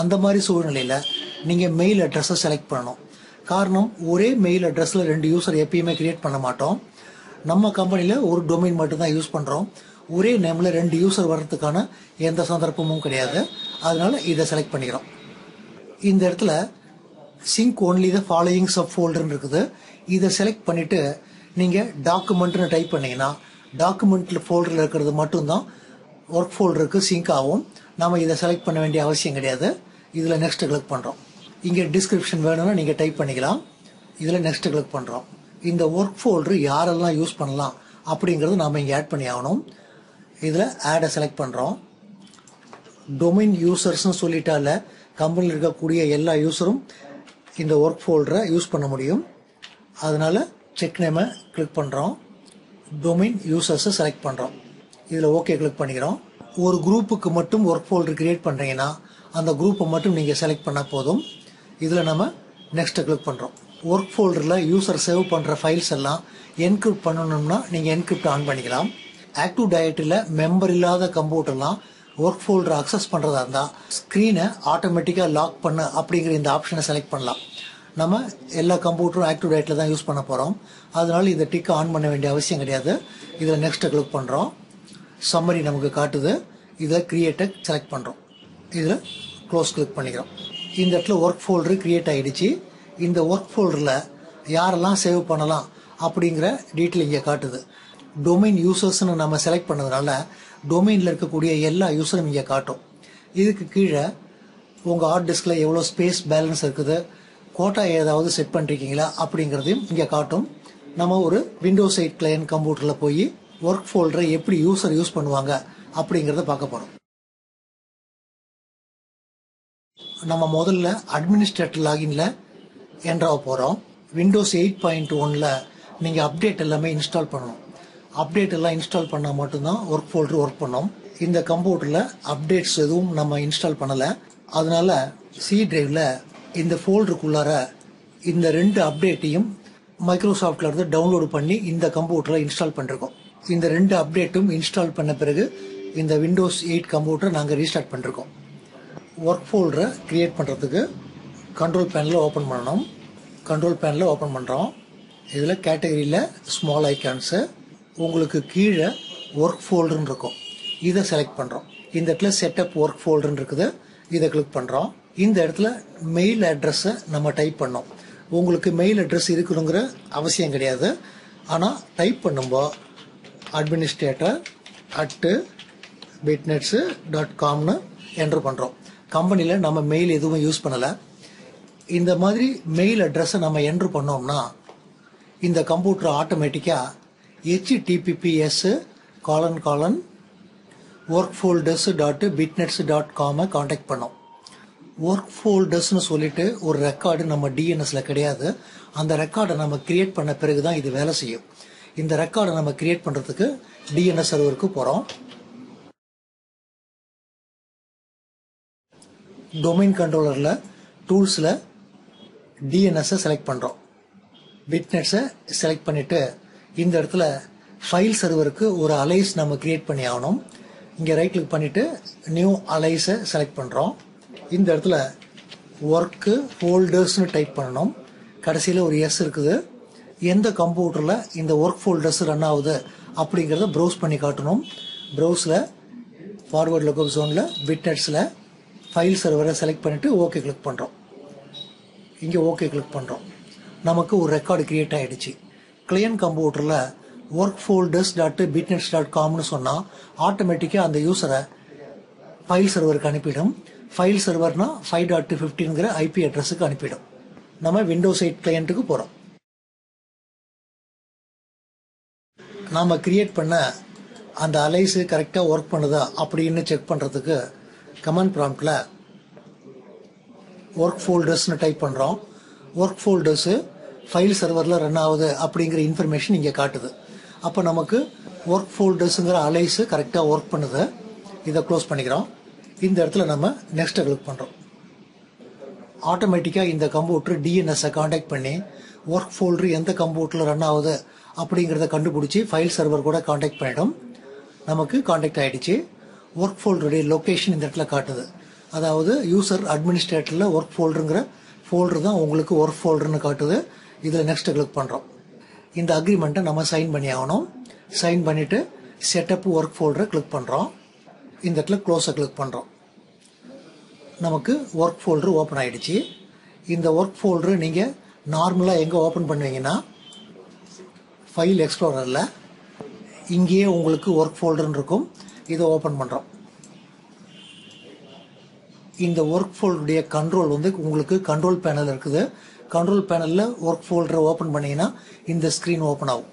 அந்த மாதிரி சூழ்நிலையில் நீங்கள் மெயில் அட்ரஸை செலக்ட் பண்ணணும். காரணம், ஒரே மெயில் அட்ரஸில் 2 யூசர் எப்பயுமே கிரியேட் பண்ண மாட்டோம். நம்ம கம்பெனியில் ஒரு டொமைன் மட்டும்தான் யூஸ் பண்ணுறோம். ஒரே நேமில் 2 யூசர் வர்றதுக்கான எந்த சந்தர்ப்பமும் கிடையாது. அதனால இதை செலக்ட் பண்ணிக்கிறோம். இந்த இடத்துல sync only the following sub ஃபோல்டர்னு இருக்குது. இதை செலக்ட் பண்ணிவிட்டு நீங்கள் டாக்குமெண்ட்னு டைப் பண்ணிங்கன்னா டாக்குமெண்ட்டில் ஃபோல்டரில் இருக்கிறது மட்டும்தான் ஒர்க் ஃபோல்டருக்கு சிங்க் ஆகும். நம்ம இதை செலக்ட் பண்ண வேண்டிய அவசியம் கிடையாது. இதில் நெக்ஸ்ட் கிளிக் பண்ணுறோம். இங்கே டிஸ்கிரிப்ஷன் வேணும்னா நீங்கள் டைப் பண்ணிக்கலாம். இதில் நெக்ஸ்ட் கிளிக் பண்ணுறோம். இந்த ஒர்க் ஃபோல்டர் யாரெல்லாம் யூஸ் பண்ணலாம் அப்படிங்கிறது நாம் இங்கே ஆட் பண்ணி ஆகணும். இதில் ஆடை செலக்ட் பண்ணுறோம். டொமைன் யூசர்ஸ்னு சொல்லிட்டால கம்பெனியில் இருக்கக்கூடிய எல்லா யூஸரும் இந்த ஒர்க் ஃபோல்டரை யூஸ் பண்ண முடியும். அதனால் செக் நேமை கிளிக் பண்ணுறோம். டொமைன் யூசர்ஸை செலக்ட் பண்ணுறோம். இதில் ஓகே கிளிக் பண்ணிக்கிறோம். ஒரு குரூப்புக்கு மட்டும் ஒர்க் ஃபோல்டர் கிரியேட் பண்ணுறீங்கன்னா அந்த குரூப்பை மட்டும் நீங்கள் செலக்ட் பண்ணால் போதும். இதில் நம்ம நெக்ஸ்ட் கிளிக் பண்ணுறோம். ஒர்க் ஃபோல்டரில் யூசர் சேவ் பண்ணுற ஃபைல்ஸ் எல்லாம் என்கிரிப்ட் பண்ணணும்னா நீங்கள் என்கிரிப்ட் ஆன் பண்ணிக்கலாம். ஆக்டிவ் டைரக்டரியில் மெம்பர் இல்லாத கம்ப்யூட்டர்லாம் ஒர்க் ஃபோல்டர் அக்சஸ் பண்ணுறதா இருந்தால் ஸ்க்ரீனை ஆட்டோமேட்டிக்காக லாக் பண்ண அப்படிங்கிற இந்த ஆப்ஷனை செலக்ட் பண்ணலாம். நம்ம எல்லா கம்ப்யூட்டரும் ஆக்டிவ் டைரக்டரியில் தான் யூஸ் பண்ண போகிறோம். அதனால இந்த டிக்கை ஆன் பண்ண வேண்டிய அவசியம் கிடையாது. இதில் நெக்ஸ்ட்டை கிளிக் பண்ணுறோம். சம்மரி நமக்கு காட்டுது. இதில் கிரியேட்டை செலக்ட் பண்ணுறோம். இதில் க்ளோஸ் கிளிக் பண்ணிக்கிறோம். இந்த இடத்துல ஒர்க் ஃபோல்டரு கிரியேட் ஆகிடுச்சு. இந்த ஒர்க் ஃபோல்டரில் யாரெல்லாம் சேவ் பண்ணலாம் அப்படிங்கிற டீட்டெயில் இங்கே காட்டுது. டொமைன் யூசர்ஸ்னு நம்ம செலக்ட் பண்ணதுனால டொமைனில் இருக்கக்கூடிய எல்லா யூஸரும் இங்கே காட்டும். இதுக்கு கீழே உங்கள் ஹார்ட் டிஸ்கில் எவ்வளோ ஸ்பேஸ் பேலன்ஸ் இருக்குது, கோட்டா ஏதாவது செட் பண்ணிருக்கீங்களா அப்படிங்கிறதையும் இங்கே காட்டும். நம்ம ஒரு விண்டோஸ் 8 கிளையன்ட் கம்ப்யூட்டரில் போய் ஒர்க் ஃபோல்டரை எப்படி யூசர் யூஸ் பண்ணுவாங்க அப்படிங்கிறத பார்க்க போகிறோம். நம்ம முதல்ல அட்மினிஸ்ட்ரேட்டர் லாகின்ல என்ட்ராக போகிறோம். விண்டோஸ் 8.1ல் நீங்கள் அப்டேட் எல்லாமே இன்ஸ்டால் பண்ணணும். அப்டேட் எல்லாம் இன்ஸ்டால் பண்ணால் மட்டும்தான் ஒர்க் ஃபோல்டர் ஒர்க் பண்ணோம். இந்த கம்ப்யூட்டரில் அப்டேட்ஸ் எதுவும் நம்ம இன்ஸ்டால் பண்ணலை. அதனால சி டிரைவில் இந்த ஃபோல்டருக்குள்ளார இந்த 2 அப்டேட்டையும் மைக்ரோசாஃப்ட்ல இருந்து டவுன்லோடு பண்ணி இந்த கம்ப்யூட்டரில் இன்ஸ்டால் பண்ணிருக்கோம். இந்த 2 அப்டேட்டும் இன்ஸ்டால் பண்ண பிறகு இந்த விண்டோஸ் 8 கம்ப்யூட்டரை நாங்கள் ரீஸ்டார்ட் பண்ணிருக்கோம். ஒர்க் ஃபோல்டரை கிரியேட் பண்ணுறதுக்கு கண்ட்ரோல் பேனில் ஓப்பன் பண்ணணும். கண்ட்ரோல் பேனில் ஓப்பன் பண்ணுறோம். இதில் கேட்டகரியில் ஸ்மால் ஐக்கான்ஸு உங்களுக்கு கீழே ஒர்க் ஃபோல்டர்னு இருக்கும். இதை செலக்ட் பண்ணுறோம். இந்த இடத்துல செட்டப் ஒர்க் ஃபோல்டர்னு இருக்குது. இதை கிளிக் பண்ணுறோம். இந்த இடத்துல மெயில் அட்ரஸை நம்ம டைப் பண்ணோம். உங்களுக்கு மெயில் அட்ரஸ் இருக்கணுங்கிற அவசியம் கிடையாது. ஆனால் டைப் பண்ணும்போது administrator@bitnets.comனு என்ட்ரு பண்ணுறோம். கம்பெனியில் நம்ம மெயில் எதுவும் யூஸ் பண்ணலை. இந்த மாதிரி மெயில் அட்ரஸை நம்ம என்ட்ரு பண்ணோம்னா இந்த கம்ப்யூட்டர் ஆட்டோமேட்டிக்காக https://workfolders.bitnets.com காண்டாக்ட் பண்ணோம். ஒர்க் ஃபோல்டர்ஸ்னு சொல்லிட்டு ஒரு ரெக்கார்டு நம்ம டிஎன்எஸ்ல கிடையாது. அந்த ரெக்கார்டை நம்ம கிரியேட் பண்ண பிறகு தான் இது வேலை செய்யும். இந்த ரெக்கார்டை நம்ம கிரியேட் பண்ணுறதுக்கு டிஎன்எஸ் சர்வருக்கு போகிறோம். டொமைன் கண்ட்ரோலரில் டூல்ஸில் டிஎன்எஸை செலக்ட் பண்ணுறோம். பிட்நெட்ஸை செலக்ட் பண்ணிவிட்டு இந்த இடத்துல ஃபைல் சர்வருக்கு ஒரு அலைஸ் நம்ம கிரியேட் பண்ணி ஆகணும். இங்கே ரைட் கிளிக் பண்ணிவிட்டு நியூ அலைஸை செலக்ட் பண்ணுறோம். இந்த இடத்துல ஒர்க்கு ஃபோல்டர்ஸ்னு டைப் பண்ணணும். கடைசியில் ஒரு எஸ் இருக்குது. எந்த கம்ப்யூட்டரில் இந்த ஒர்க் ஃபோல்டர்ஸ் ரன் ஆகுது அப்படிங்கிறத ப்ரௌஸ் பண்ணி காட்டணும். ப்ரௌஸில் ஃபார்வர்ட் லுக்அப் ஜோனில் பிட்நெட்ஸில் ஃபைல் சர்வரை செலக்ட் பண்ணிவிட்டு ஓகே கிளிக் பண்ணுறோம். இங்கே ஓகே கிளிக் பண்ணுறோம். நமக்கு ஒரு ரெக்கார்டு கிரியேட் ஆகிடுச்சு. கிளையன்ட் கம்ப்யூட்டரில் ஒர்க் ஃபோல்டர்ஸ் .bitnets.comனு சொன்னால் ஆட்டோமேட்டிக்காக அந்த யூஸரை ஃபைல் சர்வருக்கு அனுப்பிடும். ஃபைல் சர்வர்னா 5.15ங்கிற ஐபி அட்ரஸுக்கு அனுப்பிடும். நம்ம விண்டோஸ் 8 கிளையண்ட்டுக்கு போகிறோம். நாம் கிரியேட் பண்ண அந்த அலைஸு கரெக்டாக ஒர்க் பண்ணுதா அப்படின்னு செக் பண்ணுறதுக்கு கமாண்ட் ப்ராம்ப்டில் ஒர்க் ஃபோல்டர்ஸ்னு டைப் பண்ணுறோம். ஒர்க் ஃபோல்டர்ஸு ஃபைல் சர்வரில் ரன் ஆகுது அப்படிங்கிற இன்ஃபர்மேஷன் இங்கே காட்டுது. அப்போ நமக்கு ஒர்க் ஃபோல்டர்ஸுங்கிற அலைஸு கரெக்டாக ஒர்க் பண்ணுது. இதை க்ளோஸ் பண்ணிக்கிறோம். இந்த இடத்துல நம்ம நெக்ஸ்ட்டை கிளிக் பண்ணுறோம். ஆட்டோமேட்டிக்காக இந்த கம்ப்யூட்டர் டிஎன்எஸை காண்டாக்ட் பண்ணி ஒர்க் ஃபோல்டர் எந்த கம்ப்யூட்டரில் ரன் ஆகுது அப்படிங்கிறத கண்டுபிடிச்சி ஃபைல் சர்வர் கூட காண்டாக்ட் பண்ணிடும். நமக்கு காண்டாக்ட் ஆகிடுச்சு. ஒர்க் ஃபோல்டருடைய லொக்கேஷன் இந்த இடத்துல காட்டுது. அதாவது யூசர் அட்மினிஸ்ட்ரேட்டரில் ஒர்க் ஃபோல்டருங்கிற ஃபோல்டர் தான் உங்களுக்கு ஒர்க் ஃபோல்டர்னு காட்டுது. இதில் நெக்ஸ்ட்டு கிளிக் பண்ணுறோம். இந்த அக்ரிமெண்ட்டை நம்ம சைன் பண்ணி ஆகணும். சைன் பண்ணிவிட்டு செட்டப் ஒர்க் ஃபோல்டரை கிளிக் பண்ணுறோம். இந்த இடத்துல க்ளோஸை கிளிக் பண்ணுறோம். நமக்கு ஒர்க் ஃபோல்டர் ஓப்பன் ஆகிடுச்சு. இந்த ஒர்க் ஃபோல்டரு நீங்கள் நார்மலாக எங்கே ஓப்பன் பண்ணுவீங்கன்னா ஃபைல் எக்ஸ்ப்ளோரரில் இங்கேயே உங்களுக்கு ஒர்க் ஃபோல்டர்னு இருக்கும். இதை ஓப்பன் பண்ணுறோம். இந்த ஒர்க் ஃபோல்டருடைய கண்ட்ரோல் உங்களுக்கு கண்ட்ரோல் பேனல் இருக்குது. கண்ட்ரோல் பேனலில் ஒர்க் ஃபோல்டரை ஓப்பன் பண்ணிங்கன்னா இந்த ஸ்க்ரீன் ஓப்பன் ஆகும்.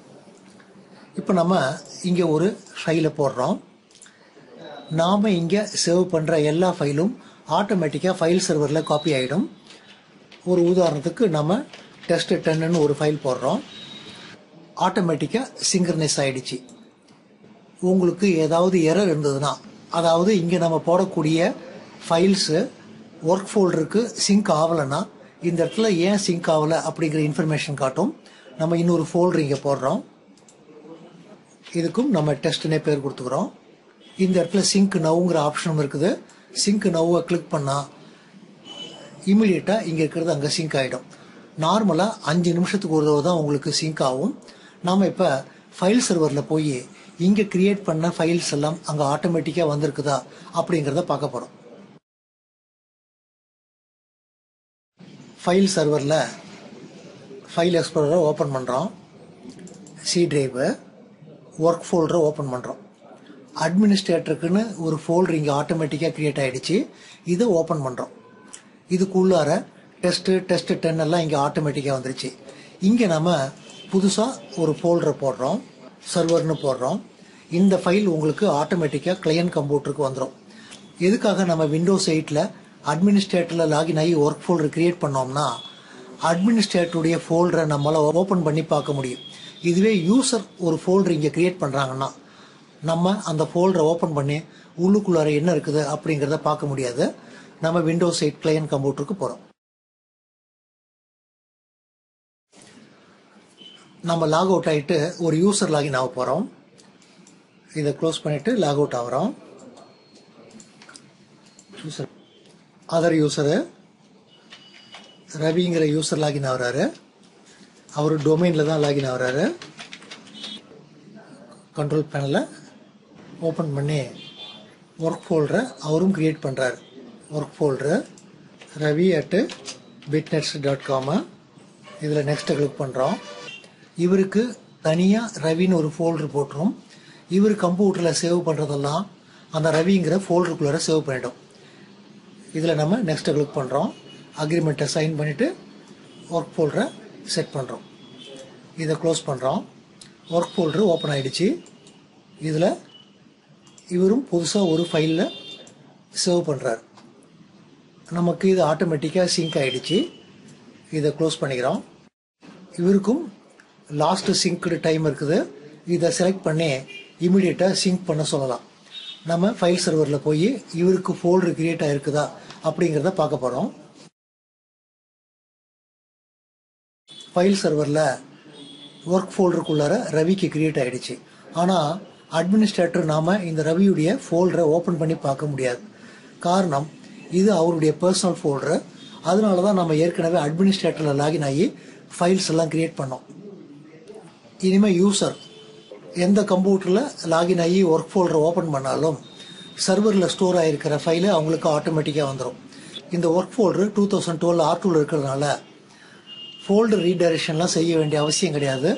இப்போ நம்ம இங்கே ஒரு ஃபைலை போடுறோம். நாம் இங்கே சேவ் பண்ணுற எல்லா ஃபைலும் ஆட்டோமேட்டிக்காக ஃபைல் சர்வரில் காப்பி ஆகிடும். ஒரு உதாரணத்துக்கு நம்ம test10ன்னு ஒரு ஃபைல் போடுறோம். ஆட்டோமேட்டிக்காக சிங்க்ரனைஸ் ஆகிடுச்சு. உங்களுக்கு ஏதாவது எரர் இருந்ததுன்னா, அதாவது இங்கே நம்ம போடக்கூடிய ஃபைல்ஸு ஒர்க் ஃபோல்டருக்கு சிங்க் ஆகலைன்னா இந்த இடத்துல ஏன் சிங்க் ஆகலை அப்படிங்கிற இன்ஃபர்மேஷன் காட்டும். நம்ம இன்னொரு ஃபோல்டர் இங்கே போடுறோம். இதுக்கும் நம்ம டெஸ்ட்னே பேர் கொடுத்துக்கிறோம். இந்த இடத்துல சிங்க் நவுங்கிற ஆப்ஷனும் இருக்குது. சிங்க் நவ்வை கிளிக் பண்ணால் இமீடியட்டாக இங்கே இருக்கிறது அங்கே சிங்க் ஆகிடும். நார்மலாக 5 நிமிஷத்துக்கு ஒரு தடவை தான் உங்களுக்கு சிங்க் ஆகும். நாம் இப்போ ஃபைல் சர்வரில் போய் இங்கே கிரியேட் பண்ண ஃபைல்ஸ் எல்லாம் அங்கே ஆட்டோமேட்டிக்காக வந்திருக்குதா அப்படிங்கிறத பார்க்க போகிறோம். ஃபைல் சர்வரில் ஃபைல் எக்ஸ்ப்ளோரரை ஓப்பன் பண்ணுறோம். சி டிரைவு ஒர்க் ஃபோல்டரை ஓப்பன் பண்ணுறோம். அட்மினிஸ்ட்ரேட்டருக்குன்னு ஒரு ஃபோல்டர் இங்கே ஆட்டோமேட்டிக்காக க்ரியேட் ஆகிடுச்சு. இதை ஓப்பன் பண்ணுறோம். இதுக்குள்ளார test10 எல்லாம் இங்கே ஆட்டோமேட்டிக்காக வந்துருச்சு. இங்கே நம்ம புதுசாக ஒரு ஃபோல்டரை போடுறோம். சர்வர்னு போடுறோம். இந்த ஃபைல் உங்களுக்கு ஆட்டோமேட்டிக்காக கிளையன்ட் கம்ப்யூட்டருக்கு வந்துடும். எதுக்காக நம்ம விண்டோஸ் 8ல் அட்மினிஸ்ட்ரேட்டரில் லாகின் ஆகி ஒர்க் ஃபோல்டர் க்ரியேட் பண்ணோம்னா அட்மினிஸ்ட்ரேட்டருடைய ஃபோல்டரை நம்மளால் ஓப்பன் பண்ணி பார்க்க முடியும். இதுவே யூசர் ஒரு ஃபோல்டர் இங்கே க்ரியேட் பண்ணுறாங்கன்னா நம்ம அந்த ஃபோல்டரை ஓப்பன் பண்ணி உள்ளுக்குள்ளார என்ன இருக்குது அப்படிங்கிறத பார்க்க முடியாது. நம்ம விண்டோஸ் 8 கிளையன்ட் கம்ப்யூட்டருக்கு போகிறோம். நம்ம லாக் அவுட் ஆகிட்டு ஒரு யூசர் லாகின் ஆக போகிறோம். இதை க்ளோஸ் பண்ணிவிட்டு லாக் அவுட் ஆகிறோம். அதர் யூசரு ரவிங்கிற யூசர் லாகின் ஆகிறாரு. அவர் டொமைனில் தான் லாகின் ஆகிறாரு. கண்ட்ரோல் பேனலை ஓப்பன் பண்ணி ஒர்க் ஃபோல்டரை அவரும் க்ரியேட் பண்ணுறாரு. Work folder ravi@bitnets.com. இதில் நெக்ஸ்ட்டை கிளிக் பண்ணுறோம். இவருக்கு தனியாக ரவின்னு ஒரு ஃபோல்டர் போட்டுரும். இவர் கம்ப்யூட்டரில் சேவ் பண்ணுறதெல்லாம் அந்த ரவிங்கிற ஃபோல்டருக்குள்ளார சேவ் பண்ணிட்டோம். இதில் நம்ம நெக்ஸ்ட்டை கிளிக் பண்ணுறோம். அக்ரிமெண்ட்டை சைன் பண்ணிவிட்டு ஒர்க் ஃபோல்டரை செட் பண்ணுறோம். இதை க்ளோஸ் பண்ணுறோம். ஒர்க் ஃபோல்டரு ஓப்பன் ஆகிடுச்சு. இதில் இவரும் புதுசாக ஒரு ஃபைலில் சேவ் பண்ணுறாரு. நமக்கு இது ஆட்டோமேட்டிக்காக சிங்க் ஆகிடுச்சு. இதை க்ளோஸ் பண்ணிக்கிறோம். இவருக்கும் லாஸ்ட்டு சிங்க்டு டைம் இருக்குது. இதை செலக்ட் பண்ணி இமீடியட்டாக சிங்க் பண்ண சொல்லலாம். நம்ம ஃபைல் சர்வரில் போய் இவருக்கு ஃபோல்டர் கிரியேட் ஆகிருக்குதா அப்படிங்கிறத பார்க்க போகிறோம். ஃபைல் சர்வரில் ஒர்க் ஃபோல்டருக்குள்ளார ரவிக்கு கிரியேட் ஆகிடுச்சு. ஆனால் அட்மினிஸ்ட்ரேட்டர் நாம் இந்த ரவியுடைய ஃபோல்டரை ஓப்பன் பண்ணி பார்க்க முடியாது. காரணம், இது அவருடைய பர்சனல் ஃபோல்டரு. அதனால தான் நம்ம ஏற்கனவே அட்மினிஸ்ட்ரேட்டரில் லாகின் ஆகி ஃபைல்ஸ் எல்லாம் கிரியேட் பண்ணோம். இனிமேல் யூசர் எந்த கம்ப்யூட்டரில் லாகின் ஆகி ஒர்க் ஃபோல்டரை ஓப்பன் பண்ணாலும் சர்வரில் ஸ்டோர் ஆகிருக்கிற ஃபைலு அவங்களுக்கு ஆட்டோமேட்டிக்காக வந்துடும். இந்த ஒர்க் ஃபோல்டரு 2012 R2ல் இருக்கிறதுனால ஃபோல்டர் ரீடைரக்ஷன்லாம் செய்ய வேண்டிய அவசியம் கிடையாது.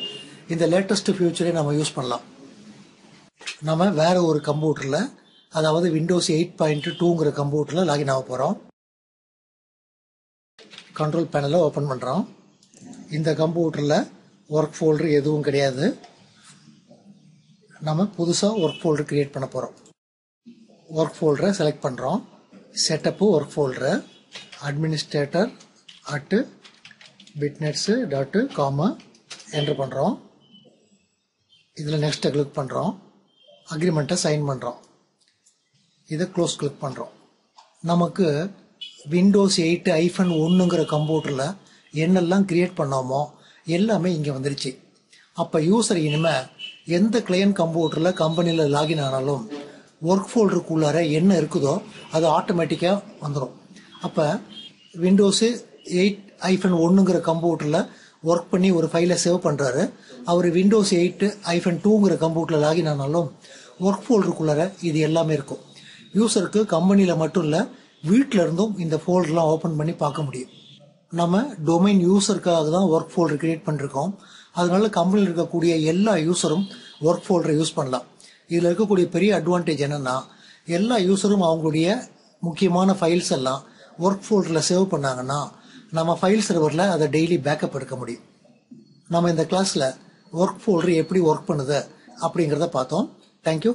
இந்த லேட்டஸ்ட் ஃபியூச்சரே நம்ம யூஸ் பண்ணலாம். நம்ம வேறு ஒரு கம்ப்யூட்டரில், அதாவது விண்டோஸ் 8.2ங்கிற கம்ப்யூட்டரில் லாகின் ஆக போகிறோம். கண்ட்ரோல் பேனலை ஓப்பன் பண்ணுறோம். இந்த கம்ப்யூட்டரில் ஒர்க் ஃபோல்டர் எதுவும் கிடையாது. நம்ம புதுசாக ஒர்க் ஃபோல்டர் கிரியேட் பண்ண போகிறோம். ஒர்க் ஃபோல்டரை செலக்ட் பண்ணுறோம். Setup work folder administrator @bitnets.com enter பண்ணுறோம். இதில் நெக்ஸ்ட்டை கிளிக் பண்ணுறோம். அக்ரிமெண்ட்டை சைன் பண்ணுறோம். இதை க்ளோஸ் கிளிக் பண்ணுறோம். நமக்கு விண்டோஸ் 8-1ங்கிற கம்ப்யூட்டரில் என்னெல்லாம் கிரியேட் பண்ணோமோ எல்லாமே இங்கே வந்துருச்சு. அப்போ யூசர் இனிமேல் எந்த கிளையன்ட் கம்ப்யூட்டரில் கம்பெனியில் லாகின் ஆனாலும் ஒர்க் ஃபோல்டருக்குள்ளார என்ன இருக்குதோ அது ஆட்டோமேட்டிக்காக வந்துடும். அப்போ விண்டோஸ் 8-1ங்கிற கம்ப்யூட்டரில் ஒர்க் பண்ணி ஒரு ஃபைலை சேவ் பண்ணுறாரு. அவர் விண்டோஸ் 8-2ங்கிற கம்ப்யூட்டரில் லாகின் ஆனாலும் ஒர்க் ஃபோல்டருக்குள்ளார இது எல்லாமே இருக்கும். யூசருக்கு கம்பெனியில் மட்டும் இல்லை, வீட்டில் இருந்தும் இந்த ஃபோல்டர்லாம் ஓப்பன் பண்ணி பார்க்க முடியும். நம்ம டொமைன் யூசருக்காக தான் ஒர்க் ஃபோல்டர் கிரியேட் பண்ணிருக்கோம். அதனால கம்பெனியில் இருக்கக்கூடிய எல்லா யூசரும் ஒர்க் ஃபோல்டரை யூஸ் பண்ணலாம். இதில் இருக்கக்கூடிய பெரிய அட்வான்டேஜ் என்னென்னா, எல்லா யூசரும் அவங்களுடைய முக்கியமான ஃபைல்ஸ் எல்லாம் ஒர்க் ஃபோல்டரில் சேவ் பண்ணாங்கன்னா நம்ம ஃபைல் சர்வரில் அதை டெய்லி பேக்கப் எடுக்க முடியும். நம்ம இந்த கிளாஸில் ஒர்க் ஃபோல்டர் எப்படி ஒர்க் பண்ணுது அப்படிங்கிறத பார்த்தோம். தேங்க்யூ.